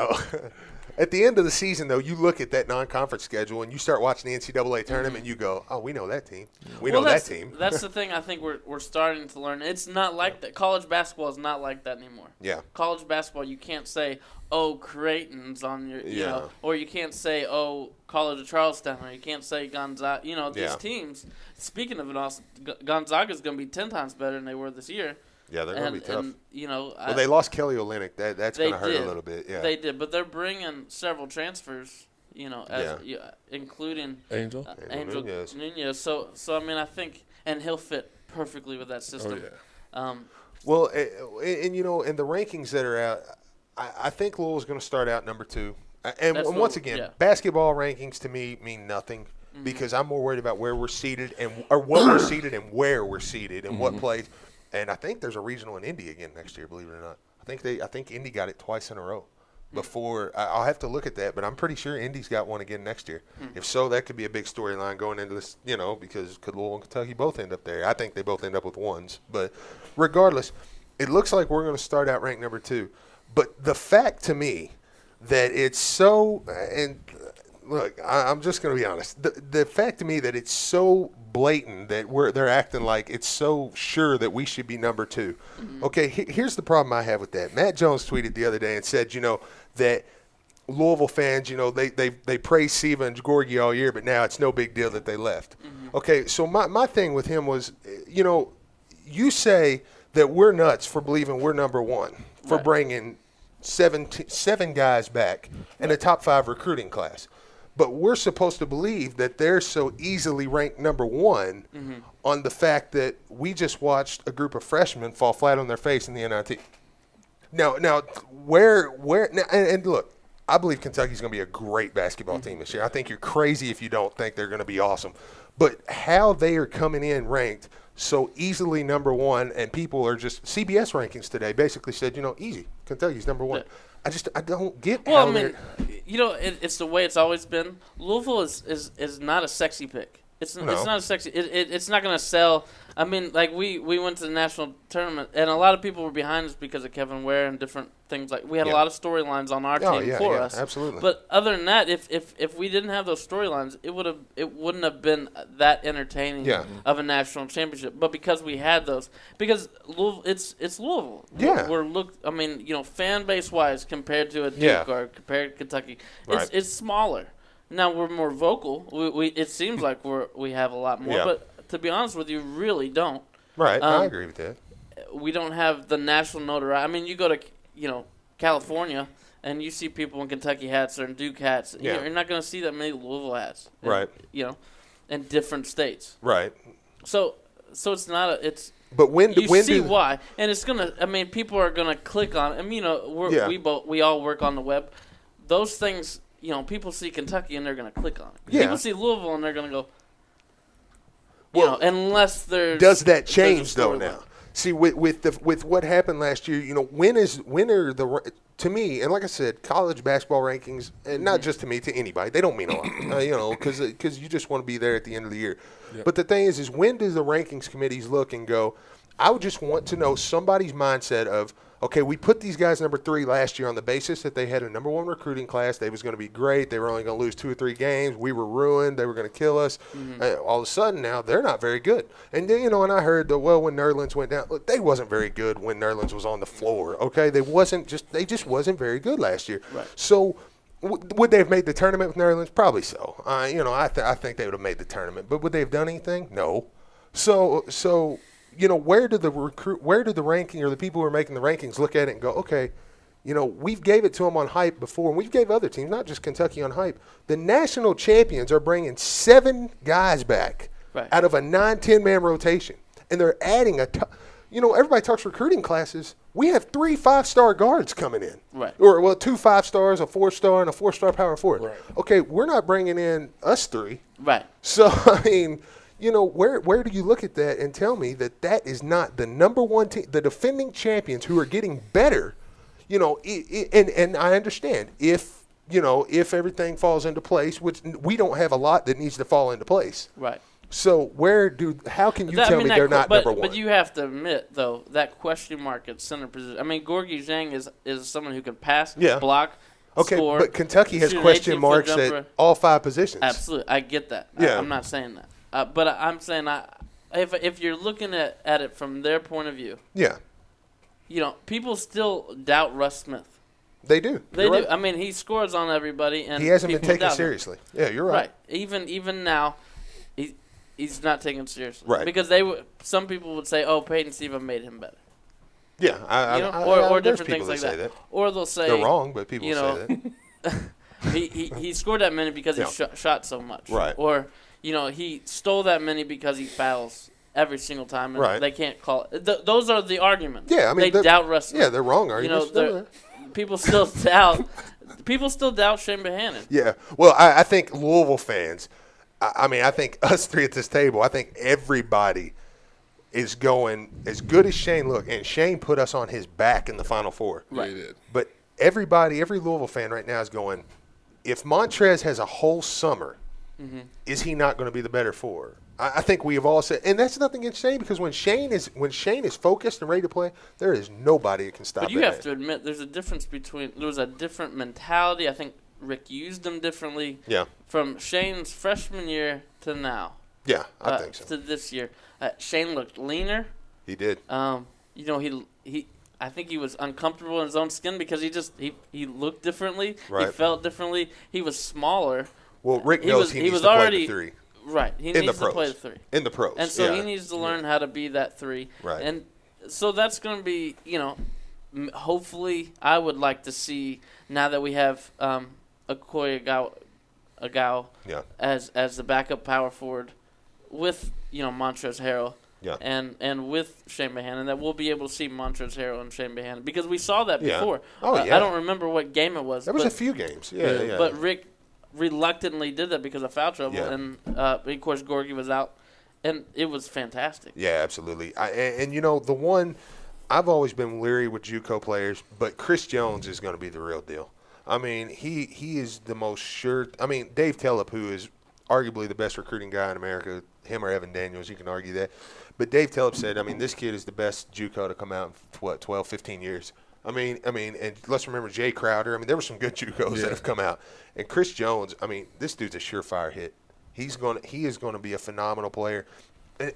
though, you look at that non-conference schedule and you start watching the NCAA tournament and you go, oh, we know that team. We know that team. That's the thing I think we're starting to learn. It's not like that. College basketball is not like that anymore. Yeah. College basketball, you can't say, oh, Creighton's on your, you know, or you can't say, oh, College of Charleston, or you can't say Gonzaga. You know, these teams, speaking of it also, Gonzaga's going to be 10 times better than they were this year. Yeah, they're going to be tough. And, you know, well, they lost Kelly Olynyk. That's going to hurt a little bit. Yeah, they did, but they're bringing several transfers. You know, including Angel Nunez. So I mean, I think, and he'll fit perfectly with that system. Oh, yeah. Well, and you know, in the rankings that are out, I think Louisville's going to start out number 2. And once again, basketball rankings to me mean nothing because I'm more worried about where we're seated or what we're seated and where we're seated and what plays. And I think there's a regional in Indy again next year, believe it or not. I think Indy got it twice in a row. Before I'll have to look at that, but I'm pretty sure Indy's got one again next year. If so, that could be a big storyline going into this, you know, because could Louisville and Kentucky both end up there? I think they both end up with ones. But regardless, it looks like we're going to start out ranked number 2. But the fact to me that it's so and look, I'm just going to be honest. The fact to me that it's so blatant that they're acting like it's so sure that we should be number 2. Okay, here's the problem I have with that. Matt Jones tweeted the other day and said, you know, that Louisville fans, you know, they praise Siva and Gorgie all year, but now it's no big deal that they left. Okay, so my thing with him was, you know, you say that we're nuts for believing we're number 1 for bringing 7 guys back in a top 5 recruiting class. But we're supposed to believe that they're so easily ranked number 1 on the fact that we just watched a group of freshmen fall flat on their face in the NIT. Now, and look, I believe Kentucky's going to be a great basketball team this year. I think you're crazy if you don't think they're going to be awesome. But how they are coming in ranked so easily number 1, and people are just CBS rankings today basically said, you know, easy, Kentucky's number 1. I don't get how you know, it's the way it's always been. Louisville is not a sexy pick. It's not a sexy. It's not going to sell. I mean, like we went to the national tournament, and a lot of people were behind us because of Kevin Ware and different things. Like we had a lot of storylines on our team for us. Absolutely. But other than that, if we didn't have those storylines, it wouldn't have been that entertaining of a national championship. But because we had those, because Louisville, it's Louisville. Yeah. I mean, you know, fan base wise compared to a Duke or compared to Kentucky, it's smaller. Now we're more vocal. It seems like we have a lot more, but to be honest with you, really don't. Right, I agree with that. We don't have the national notoriety. I mean, you go to California and you see people in Kentucky hats or in Duke hats. Yeah. You're not going to see that many Louisville hats. Right. In different states. Right. So it's not it's. But when see why, and it's gonna. I mean, people are gonna click on it. I mean, you know, we all work on the web. Those things. You know, people see Kentucky and they're going to click on it. Yeah. People see Louisville and they're going to go, unless there's... Does that change, though, now? See, with what happened last year, you know, to me, and like I said, college basketball rankings, and not just to me, to anybody, they don't mean a lot, you know, because you just want to be there at the end of the year. Yep. But the thing is when do the rankings committees look and go, I would just want to know somebody's mindset of, okay, we put these guys number 3 last year on the basis that they had a number 1 recruiting class. They was going to be great. They were only going to lose 2 or 3 games. We were ruined. They were going to kill us. All of a sudden now they're not very good. And then, you know, and I heard that, well, when Nerlens went down, look, they wasn't very good when Nerlens was on the floor. Okay, they just wasn't very good last year. Right. So would they have made the tournament with Nerlens? Probably so. You know, I think they would have made the tournament. But would they have done anything? No. So. You know, where do the ranking or the people who are making the rankings look at it and go, okay, you know, we've gave it to them on hype before, and we've gave other teams, not just Kentucky, on hype. The national champions are bringing 7 guys back out of a 9-10-man rotation, and they're adding you know, everybody talks recruiting classes. We have 3 5-star guards coming in, or 2 5-stars, a 4-star, and a 4-star power forward. Right. Okay, we're not bringing in us 3, right? So I mean. You know, where do you look at that and tell me that is not the number 1 team, the defending champions who are getting better? you know, and I understand if everything falls into place, which we don't have a lot that needs to fall into place. Right. So how can you tell me they're not number one? But you have to admit, though, that question mark at center position. I mean, Gorgie Zhang is someone who can pass, block, score. But Kentucky has question marks at all 5 positions. Absolutely. I get that. Yeah. I'm not saying that. But I'm saying if you're looking at it from their point of view, yeah, you know, people still doubt Russ Smith. They do. They do. Right. I mean, he scores on everybody, and he hasn't been people taken doubt seriously. him. Yeah, you're right. Even now, he's not taken seriously. Right. Because some people would say, "Oh, Peyton Siva made him better." Yeah, or there's different people things that like say that. Or they'll say they're wrong, but people say that. he scored that many because he shot so much. Right. Or he stole that many because he fouls every single time, and right. they can't call it. Those are the arguments. Yeah, I mean, they doubt Russ Smith. Yeah, they're wrong arguments. People still doubt. People still doubt Shane Bohannon. Yeah. Well, I think Louisville fans. I think us three at this table. I think everybody is going as good as Shane looked, and Shane put us on his back in the Final Four. Right. He did. But every Louisville fan right now is going, if Montrez has a whole summer, is he not going to be the better forward? I think we have all said, and that's nothing against Shane, because when Shane is focused and ready to play, there is nobody that can stop him. But you have to admit, there was a different mentality. I think Rick used him differently. Yeah. From Shane's freshman year to now. Yeah, I think so. To this year, Shane looked leaner. He did. I think he was uncomfortable in his own skin because he looked differently. Right. He felt differently. He was smaller. Well, Rick knows he needs to play the 3. Right. He needs to play the 3. In the pros. And so he needs to learn how to be that 3. Right. And so that's going to be, hopefully I would like to see, now that we have Okoye Agao as the backup power forward with, Montrezl Harrell. Yeah. And with Shane Bohannon, that we'll be able to see Montrezl Harrell and Shane Bohannon, because we saw that before. Oh, yeah. I don't remember what game it was. There was a few games. Yeah. But Rick reluctantly did that because of foul trouble, and of course Gorgie was out, and it was fantastic. Yeah, absolutely. The one I've always been leery with JUCO players, but Chris Jones is going to be the real deal. I mean, he is the most sure. I mean, Dave Telep, who is arguably the best recruiting guy in America, him or Evan Daniels, you can argue that. But Dave Telep said, I mean, this kid is the best JUCO to come out in 12, 15 years. I mean, and let's remember Jay Crowder. I mean, there were some good JUCOs that have come out. And Chris Jones, I mean, this dude's a surefire hit. He is going to be a phenomenal player.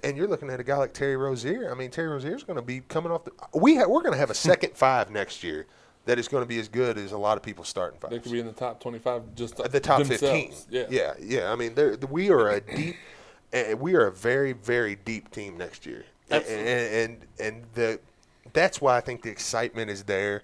And you're looking at a guy like Terry Rozier. I mean, Terry Rozier's going to be coming off we're going to have a second 5 next year that is going to be as good as a lot of people's starting 5s. They could be in the top 25, just the top themselves. 15. Yeah. I mean, we are a deep. We are a very, very deep team next year. And that's why I think the excitement is there.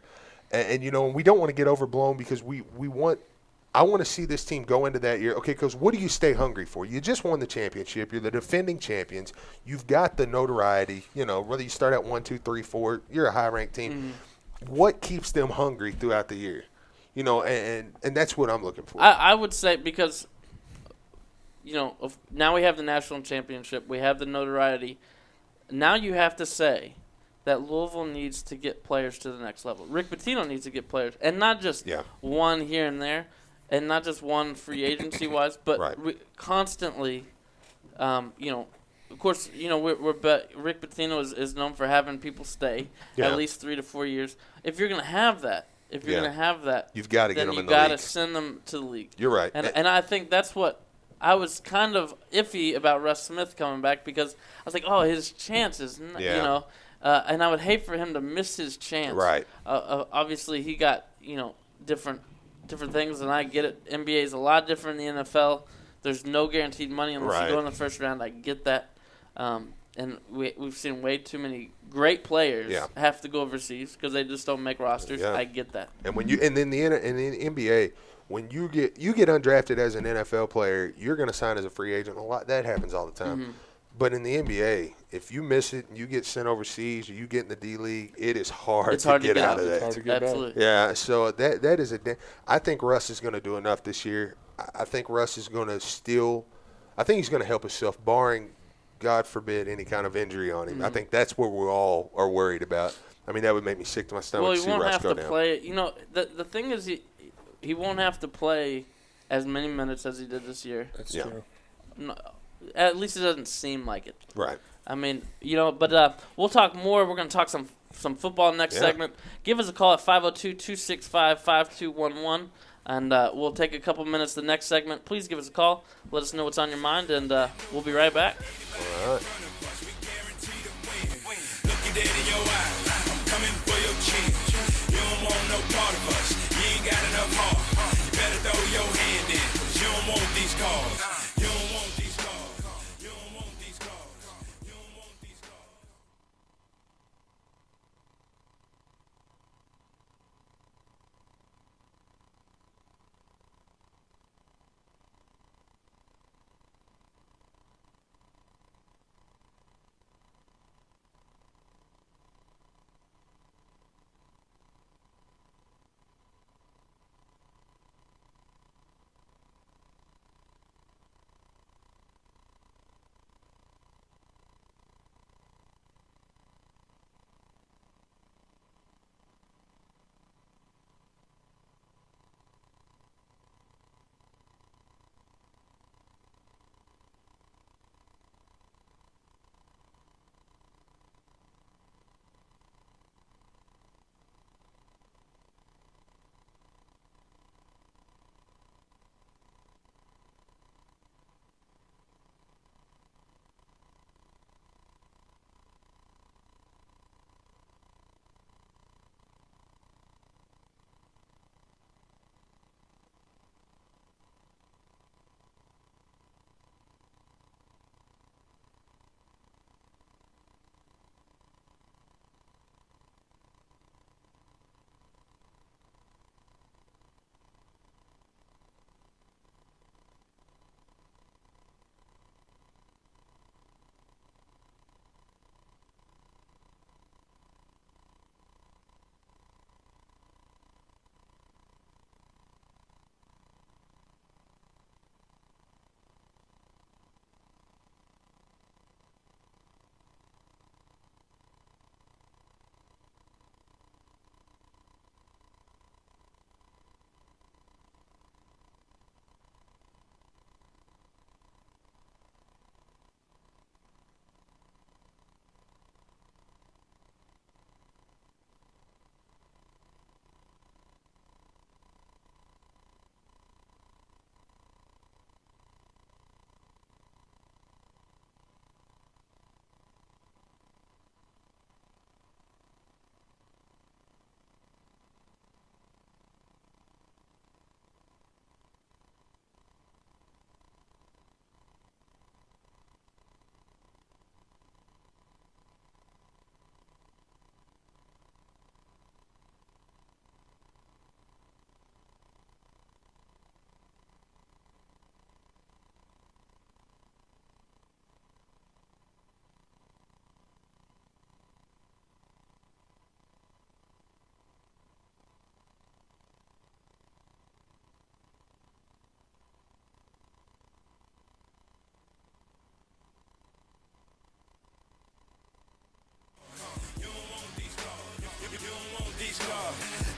And we don't want to get overblown, because I want to see this team go into that year. Okay, because what do you stay hungry for? You just won the championship. You're the defending champions. You've got the notoriety. Whether you start at 1, 2, 3, 4, you're a high-ranked team. Mm-hmm. What keeps them hungry throughout the year? And that's what I'm looking for. I would say, because now we have the national championship, we have the notoriety. Now you have to say that Louisville needs to get players to the next level. Rick Pitino needs to get players, and not just one here and there, and not just one free agency-wise, but constantly, of course, Rick Pitino is known for having people stay at least 3 to 4 years. If you're going to have that, you've got to get them in the league. You've got to send them to the league. You're right. And I think that's what I was kind of iffy about Russ Smith coming back, because I was like, oh, his chances, and I would hate for him to miss his chance. Right. Obviously, he got, different things, and I get it. NBA is a lot different than the NFL. There's no guaranteed money unless you go in the first round. I get that. And we've seen way too many great players have to go overseas because they just don't make rosters. Yeah. I get that. And in the NBA, when you get undrafted as an NFL player, you're going to sign as a free agent. That happens all the time. Mm-hmm. But in the NBA, if you miss it and you get sent overseas or you get in the D League, it is hard to get out of that. Absolutely. Yeah, so that is I think Russ is going to do enough this year. I think Russ is going to I think he's going to help himself, barring, God forbid, any kind of injury on him. Mm-hmm. I think that's what we all are worried about. I mean, that would make me sick to my stomach. Well, to he see won't Russ have go to down. play. You know, the thing is he won't have to play as many minutes as he did this year. That's true. No, at least it doesn't seem like it. Right. I mean, you know, but we'll talk more. We're going to talk some football next segment. Give us a call at 502-265-5211, and we'll take a couple minutes the next segment. Please give us a call. Let us know what's on your mind, and we'll be right back. All right. Look you dead in your eye. I'm coming for your chin. You don't want no part of us. You ain't got enough heart. You better throw your hand in, 'cause you don't want these cars. You don't want these cars. You don't want these cars. You don't want these cars.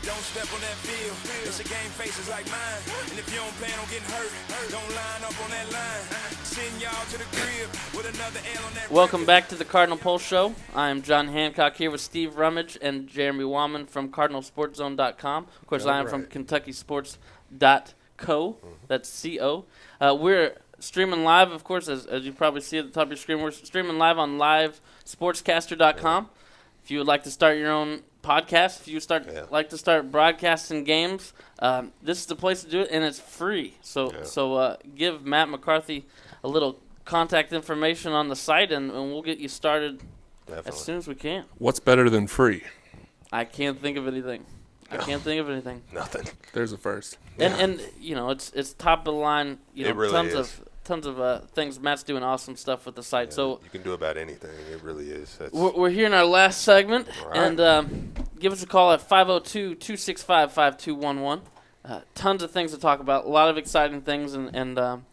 Don't step on that field. It's a game faces like mine. And if you don't plan on getting hurt, don't line up on that line. Send y'all to the crib with another L on that. Welcome back to the Cardinal Pulse Show. I am John Hancock here with Steve Rummage and Jeremy Wallman from CardinalSportsZone.com. Of course, I am from KentuckySports.co. That's C-O. We're streaming live, of course, as you probably see at the top of your screen. We're streaming live on LiveSportscaster.com. If you would like to start your own podcast, if you like to start broadcasting games, this is the place to do it, and it's free. So give Matt McCarthy a little contact information on the site, and we'll get you started as soon as we can. What's better than free? I can't think of anything. Nothing. There's a first. And you know, it's top of the line. You know, it really tons of things. Matt's doing awesome stuff with the site. So you can do about anything. It really is. We're here in our last segment, right. And give us a call at 502-265-5211. Tons of things to talk about. A lot of exciting things, and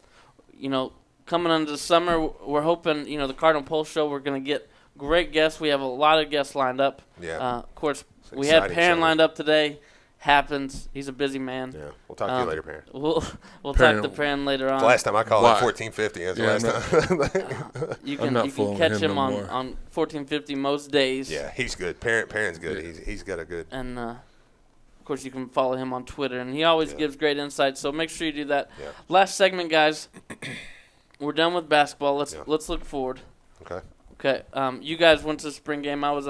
you know, coming into the summer, we're hoping, you know, the Cardinal Pulse Show, we're going to get great guests. We have a lot of guests lined up. Yeah. Of course, we had Perrin lined up today. Happens. He's a busy man. Yeah. We'll talk to you later, Perrin. We'll talk to Perrin later on. The last time I called him 1450. That's the last time. You can catch him on 1450 most days. Yeah, he's good. Perrin's good. Yeah. He's got a good. And of course, you can follow him on Twitter, and he always gives great insights. So make sure you do that. Yeah. Last segment, guys. We're done with basketball. Let's look forward. Okay. You guys went to the spring game. I was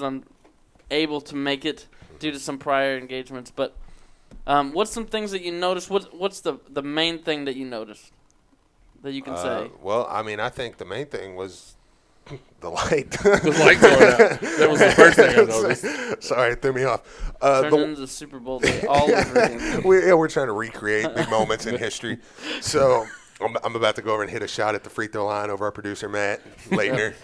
unable to make it due to some prior engagements. But what's some things that you noticed? What's the main thing that you noticed that you can say? Well, I mean, I think the main thing was the light. The light going out. That was the first thing I noticed. Sorry, it threw me off. Turned into the Super Bowl day all over again. We're trying to recreate big moments in history. So I'm about to go over and hit a shot at the free throw line over our producer, Matt Leitner.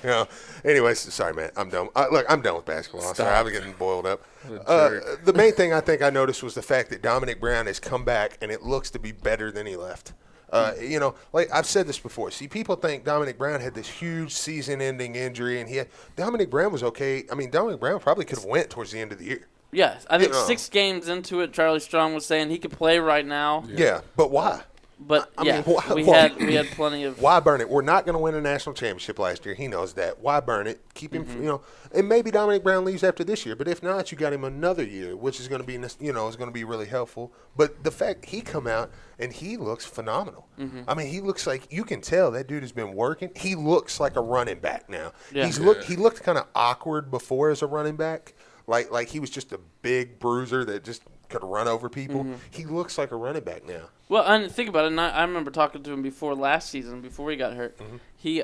Anyways, sorry, Matt. I'm done. Look, I'm done with basketball. Sorry, I'm getting boiled up. The main thing I think I noticed was the fact that Dominic Brown has come back, and it looks to be better than he left. Like I've said this before. See, people think Dominic Brown had this huge season-ending injury, and Dominic Brown was okay. I mean, Dominic Brown probably could have went towards the end of the year. Yeah, I think 6 games into it, Charlie Strong was saying he could play right now. Yeah, but why? But I mean, we had plenty of. Why burn it? We're not going to win a national championship last year. He knows that. Why burn it? Keep him, and maybe Dominic Brown leaves after this year. But if not, you got him another year, which is going to be, is going to be really helpful. But the fact he come out and he looks phenomenal. I mean, he looks like you can tell that dude has been working. He looks like a running back now. Yeah. He looked kind of awkward before as a running back, like he was just a big bruiser that just could run over people. He looks like a running back now. Well, and think about it. And I remember talking to him before last season, before he got hurt. He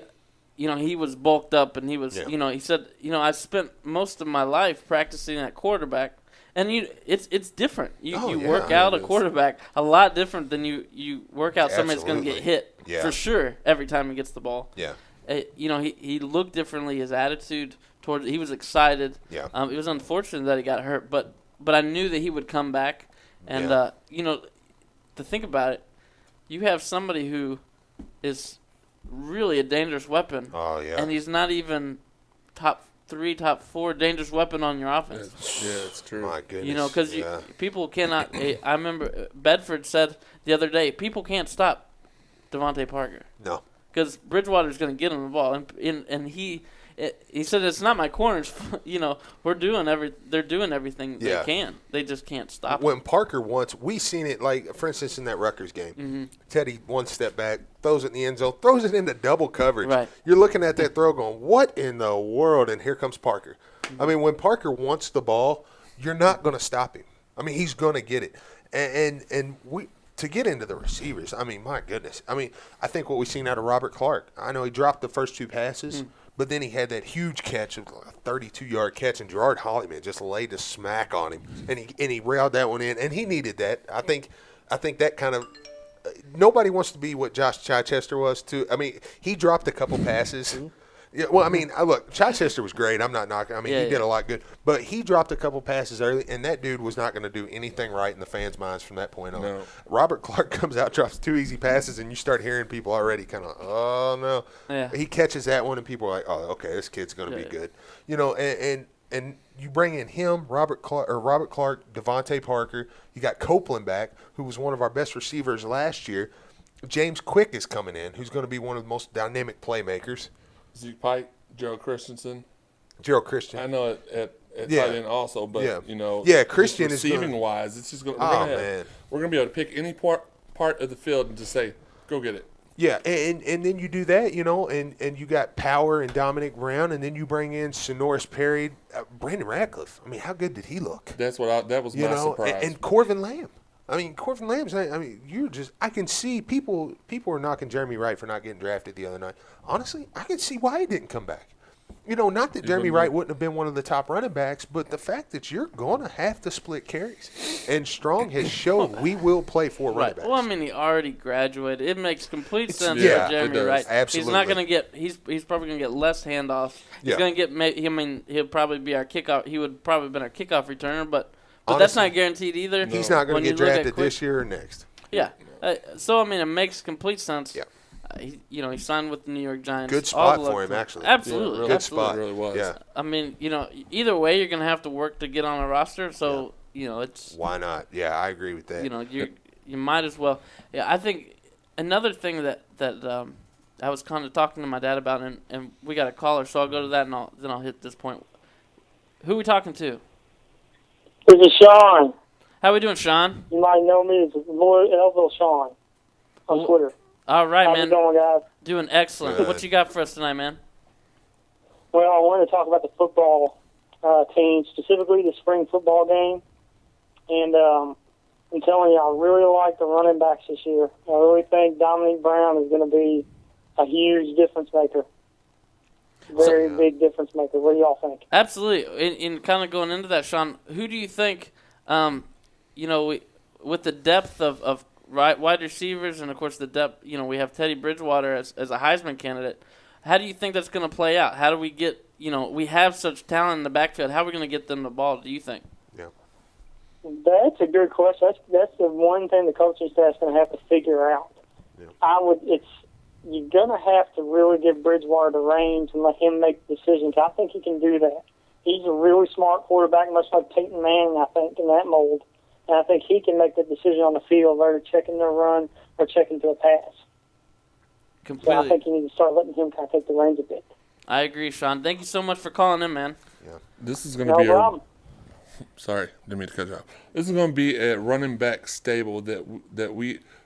was bulked up, and he was, he said, I spent most of my life practicing at quarterback, and it's different. You work out a quarterback a lot different than you work out somebody that's going to get hit for sure every time he gets the ball. Yeah. He looked differently. His attitude towards he was excited. Yeah. It was unfortunate that he got hurt, but I knew that he would come back, and to think about it, you have somebody who is really a dangerous weapon. Oh, yeah. And he's not even top 3, top 4 dangerous weapon on your offense. It's true. My goodness. Because people cannot. I remember Bedford said the other day, people can't stop Devontae Parker. No. Because Bridgewater's going to get him the ball, and he said it's not my corners. They're doing everything they can. They just can't stop When him. Parker we seen it, like, for instance, in that Rutgers game. Teddy, one step back, throws it in the end zone, throws it into double coverage. Right. You're looking at that throw going, what in the world? And here comes Parker. I mean, when Parker wants the ball, you're not going to stop him. I mean, he's going to get it. And we – to get into the receivers, I mean, my goodness. I mean, I think what we've seen out of Robert Clark, I know he dropped the first 2 passes, but then he had that huge catch, a 32-yard catch, and Gerard Hollyman just laid the smack on him, and he railed that one in, and he needed that. I think that kind of nobody wants to be what Josh Chichester was too. I mean, he dropped a couple passes. Yeah, well, I mean, look, Chichester was great. I'm not knocking. I mean, he did a lot good. But he dropped a couple passes early, and that dude was not going to do anything right in the fans' minds from that point on. No. Robert Clark comes out, drops 2 easy passes, and you start hearing people already kind of, oh, no. Yeah. He catches that one, and people are like, oh, okay, this kid's going to be good. And you bring in him, Robert Clark, Devontae Parker. You got Copeland back, who was one of our best receivers last year. James Quick is coming in, who's going to be one of the most dynamic playmakers. Zeke Pike, Gerald Christensen. I know at tight end also, but Christian is receiving wise. It's just we're gonna be able to pick any part of the field and just say, go get it. Yeah, and then you do that, and you got Power and Dominic Brown, and then you bring in Sonoris Perry, Brandon Ratcliffe. I mean, how good did he look? That was my surprise. And Corvin Lamb. I mean, Corvin Lamb's. I mean, I can see people were knocking Jeremy Wright for not getting drafted the other night. Honestly, I can see why he didn't come back. Not that Jeremy Wright wouldn't have been one of the top running backs, but the fact that you're going to have to split carries. And Strong has shown we will play 4 running backs. Well, I mean, he already graduated. It makes complete sense for Jeremy Wright. Absolutely. He's not going to get – he's probably going to get less handoffs. He's going to get – he'll probably be our kickoff – he would probably have been our kickoff returner, but honestly, that's not guaranteed either. He's not going to get drafted this year or next. Yeah. So, I mean, it makes complete sense. Yeah. He signed with the New York Giants. Good spot for him, to actually. Absolutely, really, Good absolutely. spot. It really was. Yeah. I mean, either way, you're gonna have to work to get on a roster. So it's Why not? Yeah, I agree with that. you might as well. Yeah, I think another thing that I was kind of talking to my dad about, and we got a caller, so I'll go to that and then I'll hit this point. Who are we talking to? This is Sean. How we doing, Sean? You might know me as Louisville Sean on Twitter. All right, How's man. it going, guys? Doing excellent. Good. What you got for us tonight, man? Well, I wanted to talk about the football team, specifically the spring football game. And I'm telling you, I really like the running backs this year. I really think Dominique Brown is going to be a huge difference maker. Very big difference maker. What do y'all think? Absolutely. In kind of going into that, Sean, who do you think, with the depth of wide receivers and, of course, the depth, we have Teddy Bridgewater as a Heisman candidate. How do you think that's going to play out? How do we get, we have such talent in the backfield. How are we going to get them the ball, do you think? Yeah. That's a good question. That's the one thing the coaching staff's going to have to figure out. Yeah. You're going to have to really give Bridgewater the reins and let him make decisions. I think he can do that. He's a really smart quarterback, much like Peyton Manning, I think, in that mold. And I think he can make the decision on the field, whether checking their run or checking to a pass. Completely. So I think you need to start letting him kind of take the reins a bit. I agree, Sean. Thank you so much for calling in, man. Yeah. This is going to No be problem. Sorry, didn't mean to cut you off. This is going to be a running back stable that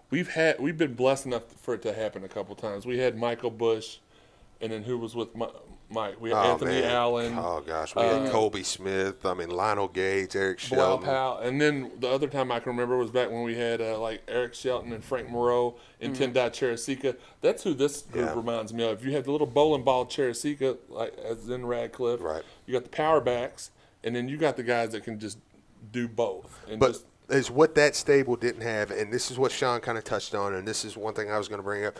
we've been blessed enough for it to happen a couple times. We had Michael Bush, and then who was with Mike? We had Anthony Allen. Oh gosh, we had Colby Smith. Lionel Gates, Eric Shelton. Powell. And then the other time I can remember was back when we had Eric Shelton and Frank Moreau and Tendai Cherisika. That's who this group reminds me of. You had the little bowling ball Cherisika, as in Radcliffe. Right. You got the power backs, and then you got the guys that can just do both. And But is what that stable didn't have, and this is what Sean kind of touched on, and this is one thing I was going to bring up.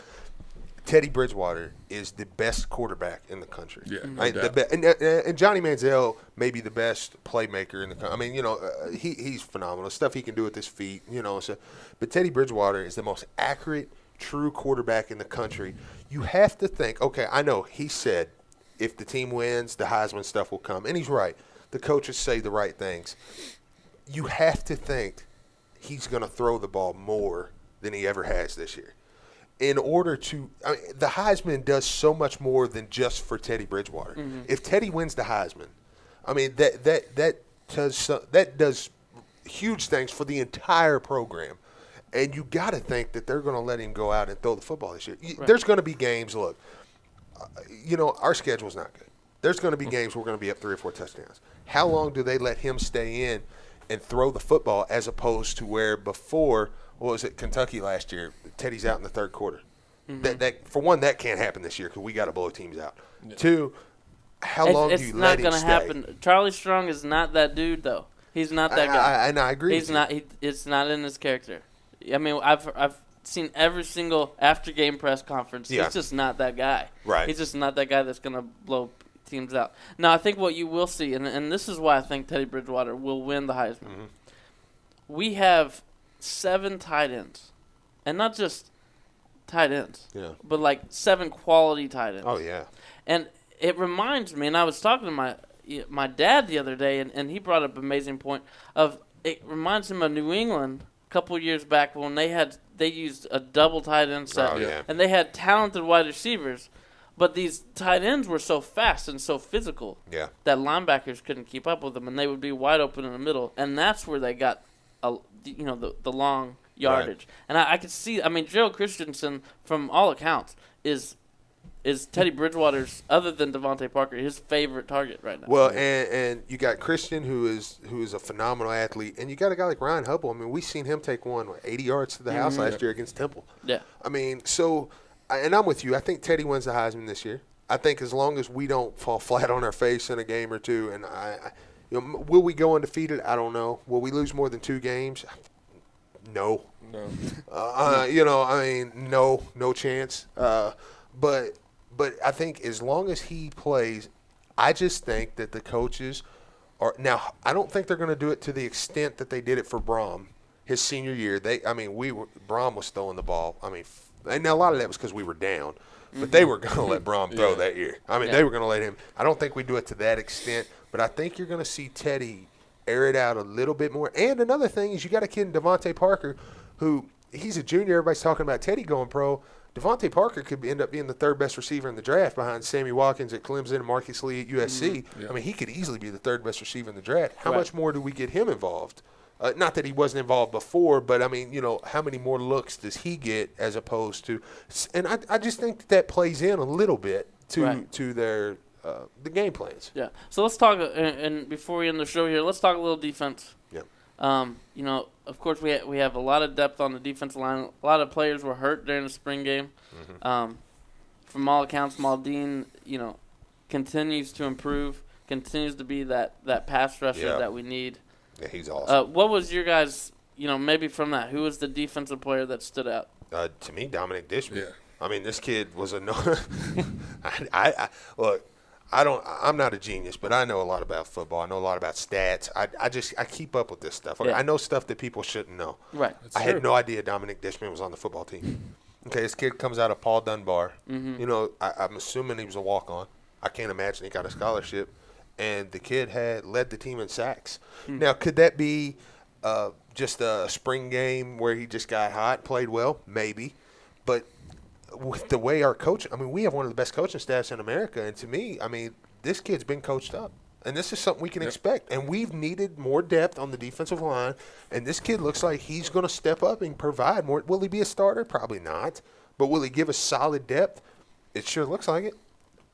Teddy Bridgewater is the best quarterback in the country. Yeah, no doubt. And Johnny Manziel may be the best playmaker in the country. I mean, he's phenomenal. Stuff he can do with his feet, but Teddy Bridgewater is the most accurate, true quarterback in the country. You have to think, okay, I know he said if the team wins, the Heisman stuff will come, and he's right. The coaches say the right things. You have to think he's going to throw the ball more than he ever has this year. In order to the Heisman does so much more than just for Teddy Bridgewater. Mm-hmm. If Teddy wins the Heisman, I mean that does huge things for the entire program. And you got to think that they're going to let him go out and throw the football this year. Right. There's going to be games. Look, our schedule's not good. There's going to be games we're going to be up 3 or 4 touchdowns. How long do they let him stay in and throw the football as opposed to where before? What was it, Kentucky last year? Teddy's out in the third quarter. Mm-hmm. That for one, that can't happen this year because we got to blow teams out. Yeah. 2, how long do you let him stay? It's not going to happen. Charlie Strong is not that dude, though. He's not that guy. And I agree. He's not. It's not in his character. I mean, I've seen every single after game press conference. Yeah. He's just not that guy. Right. He's just not that guy that's going to blow teams out. Now, I think what you will see, and this is why I think Teddy Bridgewater will win the Heisman. Mm-hmm. We have 7 tight ends, and not just tight ends, but like 7 quality tight ends. Oh yeah. And it reminds me, and I was talking to my dad the other day, and he brought up an amazing point of it reminds him of New England a couple years back when they used a double tight end set, and they had talented wide receivers, but these tight ends were so fast and so physical that linebackers couldn't keep up with them, and they would be wide open in the middle, and that's where they got the long yardage. Right. And I could see, I mean, Gerald Christensen, from all accounts, is Teddy Bridgewater's, other than Devontae Parker, his favorite target right now. Well, and you got Christian, who is a phenomenal athlete, and you got a guy like Ryan Hubble. I mean, we've seen him take 80 yards to the house last year against Temple. Yeah. I mean, and I'm with you. I think Teddy wins the Heisman this year. I think as long as we don't fall flat on our face in a game or two, and will we go undefeated? I don't know. Will we lose more than 2 games? No. No chance. But I think as long as he plays, I just think that the coaches are now. I don't think they're going to do it to the extent that they did it for Braum his senior year. Braum was throwing the ball. I mean, And now a lot of that was because we were down. But they were going to let Brom throw that year. I mean, they were going to let him. I don't think we do it to that extent, but I think you're going to see Teddy air it out a little bit more. And another thing is you got a kid in Devontae Parker who he's a junior. Everybody's talking about Teddy going pro. Devontae Parker could end up being the third best receiver in the draft behind Sammy Watkins at Clemson and Marcus Lee at USC. I mean, he could easily be the third best receiver in the draft. How much more do we get him involved? Not that he wasn't involved before, but, I mean, how many more looks does he get as opposed to – and I just think that plays in a little bit to their the game plans. Yeah. So let's talk and before we end the show here, let's talk a little defense. Yeah. Of course, we have a lot of depth on the defensive line. A lot of players were hurt during the spring game. From all accounts, Maldine, continues to improve, continues to be that pass rusher that we need. Yeah, he's awesome. What was your guys, maybe from that? Who was the defensive player that stood out? To me, Dominic Dishman. Yeah. I mean, this kid was a look. I'm not a genius, but I know a lot about football. I know a lot about stats. I keep up with this stuff. Yeah. I know stuff that people shouldn't know. Right. I had no idea Dominic Dishman was on the football team. Okay, this kid comes out of Paul Dunbar. I'm assuming he was a walk-on. I can't imagine he got a scholarship. And the kid had led the team in sacks. Now, could that be just a spring game where he just got hot, played well? Maybe. But with the way our coach – I mean, we have one of the best coaching staffs in America. And to me, I mean, this kid's been coached up. And this is something we can expect. And we've needed more depth on the defensive line. And this kid looks like he's going to step up and provide more. Will he be a starter? Probably not. But will he give us solid depth? It sure looks like it.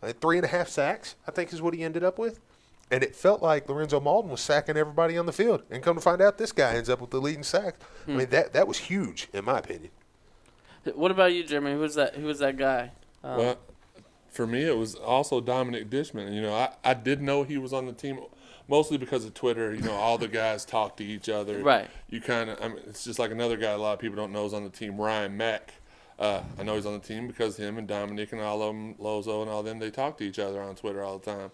3.5 sacks, I think, is what he ended up with. And it felt like Lorenzo Maldon was sacking everybody on the field. And come to find out, this guy ends up with the leading sacks. I mean, that was huge, in my opinion. What about you, Jeremy? Who was that guy? Well, for me, it was also Dominic Dishman. I did know he was on the team mostly because of Twitter. All the guys talk to each other. Right. You it's just like another guy a lot of people don't know is on the team, Ryan Mack. I know he's on the team because him and Dominic and all of them, Lozo and all them, they talk to each other on Twitter all the time.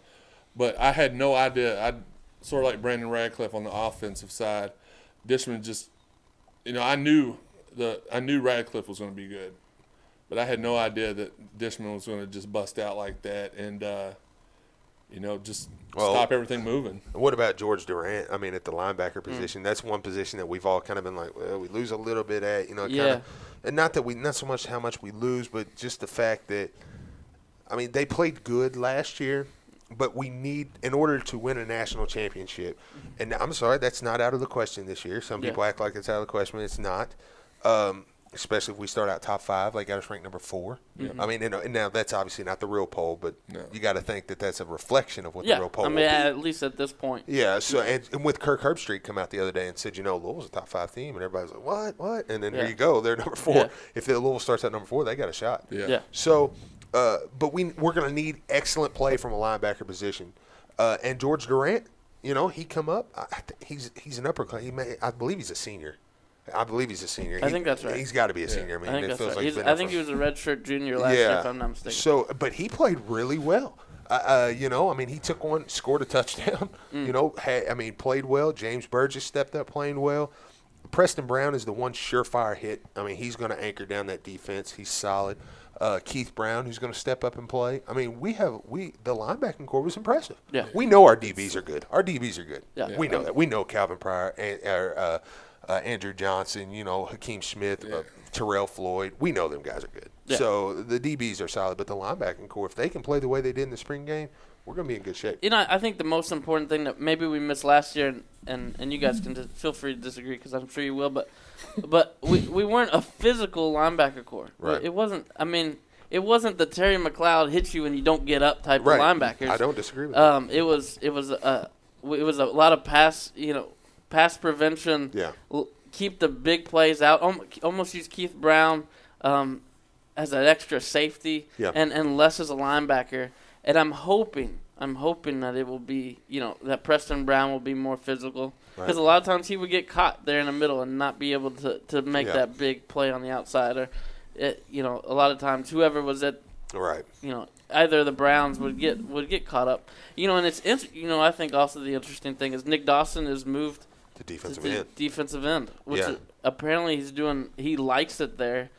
But I had no idea. I sort of like Brandon Radcliffe on the offensive side. Dishman just, I knew Radcliffe was going to be good, but I had no idea that Dishman was going to just bust out like that and, just stop everything moving. What about George Durant? I mean, at the linebacker position, that's one position that we've all kind of been like, well, we lose a little bit at, and not so much how much we lose, but just the fact that, I mean, they played good last year. But we need, in order to win a national championship, and I'm sorry, that's not out of the question this year. Some people act like it's out of the question. It's not, especially if we start out top 5. They got us ranked number 4. I mean, and now that's obviously not the real poll, but you got to think that that's a reflection of what the real poll will be. At least at this point. Yeah, so and with Kirk Herbstreit come out the other day and said, Louisville's a top 5 team, and everybody's like, what? And then here you go, they're number 4. If Louisville starts at number 4, they got a shot. Yeah. So – but we're going to need excellent play from a linebacker position. And George Durant, he come up. He's an upper class. I believe he's a senior. I think that's right. He's got to be a senior. I think that's right. I think he was a redshirt junior last year, if I'm not mistaken. So, but he played really well. I mean, he took one, scored a touchdown. Played well. James Burgess stepped up playing well. Preston Brown is the one surefire hit. I mean, he's going to anchor down that defense. He's solid. Keith Brown, who's going to step up and play. I mean, the linebacking core was impressive. Yeah. We know our DBs are good. Yeah. We know that. We know Calvin Pryor, Andrew Johnson, Hakeem Smith, Terrell Floyd. We know them guys are good. Yeah. So the DBs are solid, but the linebacking core, if they can play the way they did in the spring game, we're going to be in good shape. I think the most important thing that maybe we missed last year, and you guys can feel free to disagree because I'm sure you will, but we weren't a physical linebacker core. Right. It wasn't. I mean, it wasn't the Terry McLeod hit you when you don't get up type of linebackers. I don't disagree with that. It was a lot of pass prevention. Yeah. Keep the big plays out. Almost use Keith Brown as an extra safety. Yeah. And less as a linebacker. And I'm hoping that it will be, that Preston Brown will be more physical. Because a lot of times he would get caught there in the middle and not be able to make that big play on the outside. Or, a lot of times whoever was at, either the Browns would get caught up. And it's, I think also the interesting thing is Nick Dawson has moved to defensive end. Which apparently he likes it there.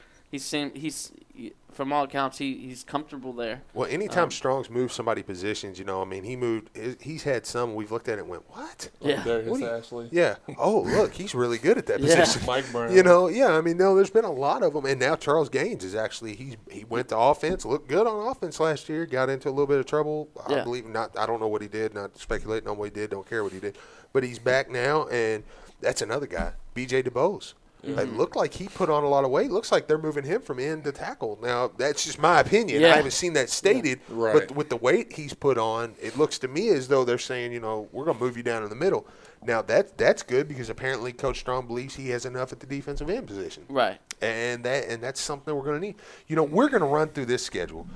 from all accounts he's comfortable there. Well, anytime Strong's moved somebody positions, I mean, he's had some we've looked at it and went, what? Yeah. Darius Ashley. Yeah. Oh, look, he's really good at that position. Mike Brown. Yeah, I mean, no, there's been a lot of them. And now Charles Gaines is actually, he went to offense, looked good on offense last year, got into a little bit of trouble. I believe I don't know what he did, not speculating on what he did, don't care what he did. But he's back now, and that's another guy, B.J. DeBose. It looked like he put on a lot of weight. Looks like they're moving him from end to tackle. Now, that's just my opinion. I haven't seen that stated. Right. But with the weight he's put on, it looks to me as though they're saying, we're going to move you down in the middle. Now, that's good because apparently Coach Strong believes he has enough at the defensive end position. Right. And that's something we're going to need. We're going to run through this schedule.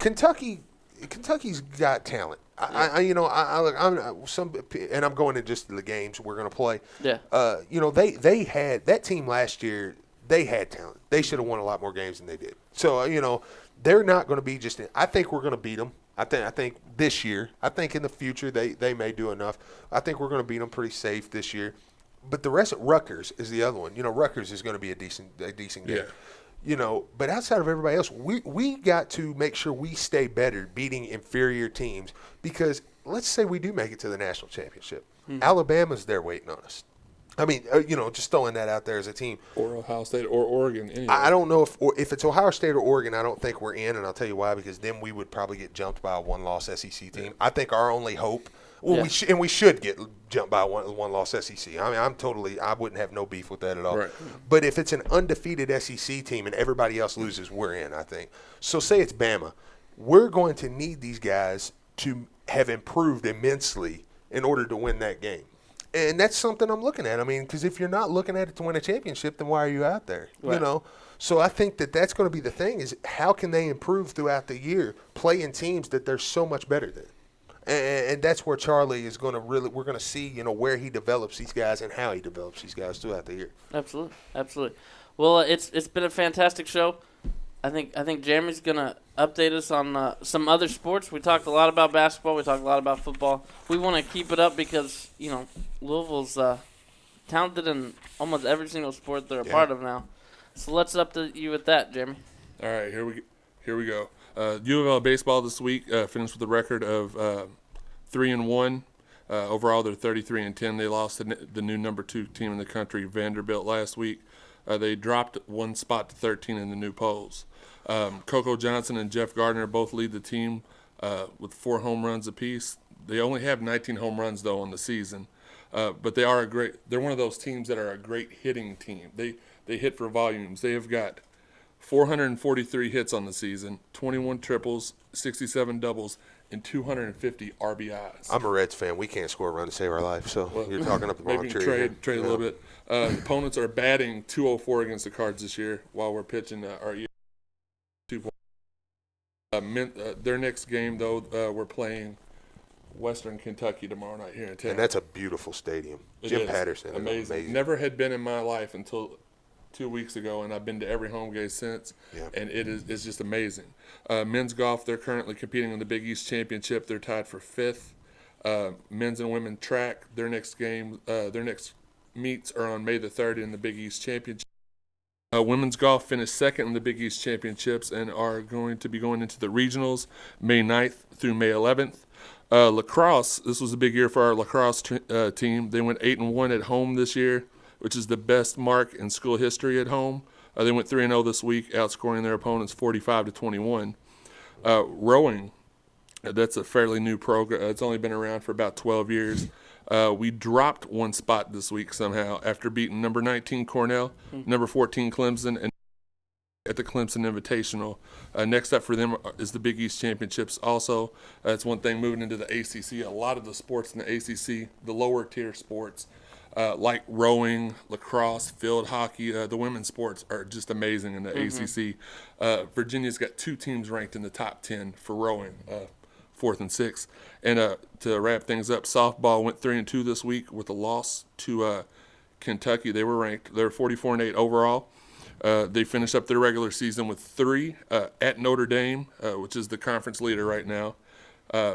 Kentucky's got talent. I'm going to just the games we're going to play. Yeah. They had that team last year. They had talent. They should have won a lot more games than they did. So they're not going to be just. I think we're going to beat them. I think this year. I think in the future they may do enough. I think we're going to beat them pretty safe this year. But the rest of Rutgers is the other one. Rutgers is going to be a decent game. Yeah. But outside of everybody else, we got to make sure we stay better beating inferior teams because let's say we do make it to the national championship. Alabama's there waiting on us. I mean, just throwing that out there as a team. Or Ohio State or Oregon. Anyway. I don't know if it's Ohio State or Oregon, I don't think we're in, and I'll tell you why, because then we would probably get jumped by a one-loss SEC team. Yeah. I think our only hope – we should get jumped by one-loss SEC. I mean, I wouldn't have no beef with that at all. Right. But if it's an undefeated SEC team and everybody else loses, we're in, I think. So say it's Bama. We're going to need these guys to have improved immensely in order to win that game. And that's something I'm looking at. I mean, because if you're not looking at it to win a championship, then why are you out there? Right. So I think that's going to be the thing is how can they improve throughout the year, playing teams that they're so much better than. And that's where Charlie is going to we're going to see, where he develops these guys and how he develops these guys throughout the year. Absolutely. Well, it's been a fantastic show. I think Jeremy's going to update us on some other sports. We talked a lot about basketball. We talked a lot about football. We want to keep it up because, Louisville's talented in almost every single sport they're a part of now. So let's update you with that, Jeremy. All right, here we go. U of L baseball this week finished with a record of 3-1. Overall, they're 33-10. They lost to the new number 2 team in the country, Vanderbilt, last week. They dropped one spot to 13 in the new polls. Coco Johnson and Jeff Gardner both lead the team with 4 home runs apiece. They only have 19 home runs though on the season, but they're one of those teams that are a great hitting team. They hit for volumes. They have got 443 hits on the season, 21 triples, 67 doubles, and 250 RBIs. I'm a Reds fan. We can't score a run to save our life, so you're talking up the wrong tree. Maybe trade a little bit. Opponents are batting .204 against the Cards this year while we're pitching our 2. Their next game, though, we're playing Western Kentucky tomorrow night here in town. And that's a beautiful stadium. Jim Patterson. Amazing. Never had been in my life until 2 weeks ago, and I've been to every home game since, and it's just amazing. Men's golf, they're currently competing in the Big East Championship. They're tied for 5th. Men's and women's track, their next meets are on May the 3rd in the Big East Championship. Women's golf finished 2nd in the Big East Championships and are going to be going into the regionals May 9th through May 11th. Lacrosse, this was a big year for our lacrosse team. They went 8-1 at home this year, which is the best mark in school history at home. They went 3-0 this week, outscoring their opponents 45-21. Rowing, that's a fairly new program. It's only been around for about 12 years. We dropped one spot this week somehow after beating number 19 Cornell, number 14 Clemson, and at the Clemson Invitational. Next up for them is the Big East Championships also. That's one thing moving into the ACC. A lot of the sports in the ACC, the lower tier sports, like rowing, lacrosse, field hockey, the women's sports are just amazing in the ACC. Virginia's got 2 teams ranked in the top 10 for rowing, 4th and 6th. And to wrap things up, softball went 3-2 this week with a loss to Kentucky. They were 44-8 overall. They finished up their regular season with 3 at Notre Dame, which is the conference leader right now.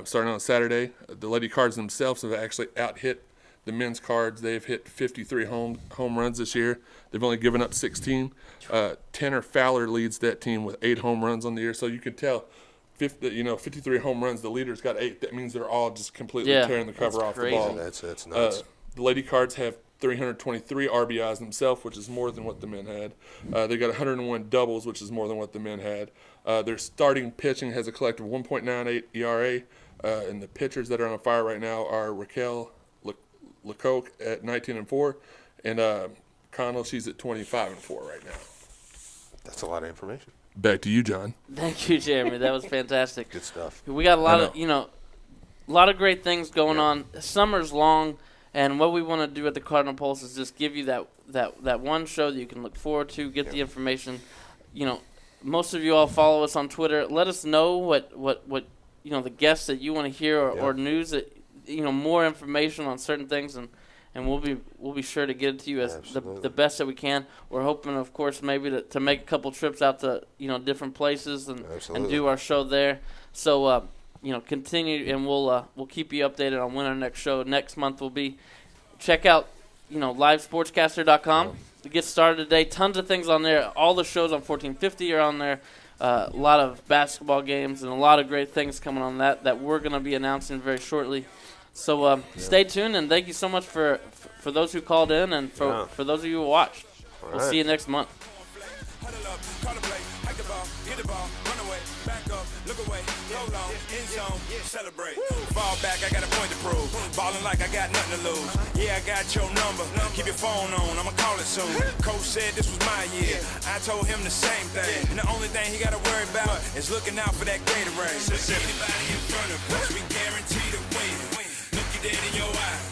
Starting on Saturday, the Lady Cards themselves have actually out-hit the men's Cards, they've hit 53 home runs this year. They've only given up 16. Tanner Fowler leads that team with 8 home runs on the year. So you can tell, 53 home runs. The leader's got 8. That means they're all just completely tearing the cover off the ball. That's nuts. The Lady Cards have 323 RBIs themselves, which is more than what the men had. They got 101 doubles, which is more than what the men had. Their starting pitching has a collective 1.98 ERA, and the pitchers that are on fire right now are Raquel Lecoq at 19-4, and Cardinal, she's at 25-4 right now. That's a lot of information. Back to you, John. Thank you, Jeremy. That was fantastic. Good stuff. We got a lot of great things going on. Summer's long. And what we want to do at the Cardinal Pulse is just give you that one show that you can look forward to, get the information. Most of you all follow us on Twitter. Let us know what the guests that you want to hear or news that more information on certain things, and we'll be sure to get it to you as the best that we can. We're hoping, of course, maybe to make a couple trips out to different places and do our show there. So. Continue, and we'll keep you updated on when our next show next month will be. Check out, livesportscaster.com to get started today. Tons of things on there. All the shows on 1450 are on there. A lot of basketball games and a lot of great things coming on that we're going to be announcing very shortly. So stay tuned, and thank you so much for those who called in and for those of you who watched. We'll see you next month. Get the ball, run away, back up, look away, go long, end zone, celebrate. Fall back, I got a point to prove. Ballin' like I got nothing to lose. Yeah, I got your number. Keep your phone on, I'ma call it soon. Coach said this was my year. I told him the same thing. And the only thing he gotta worry about is looking out for that Gatorade. Anybody in front of us, we guarantee to win. Look you dead in your eyes.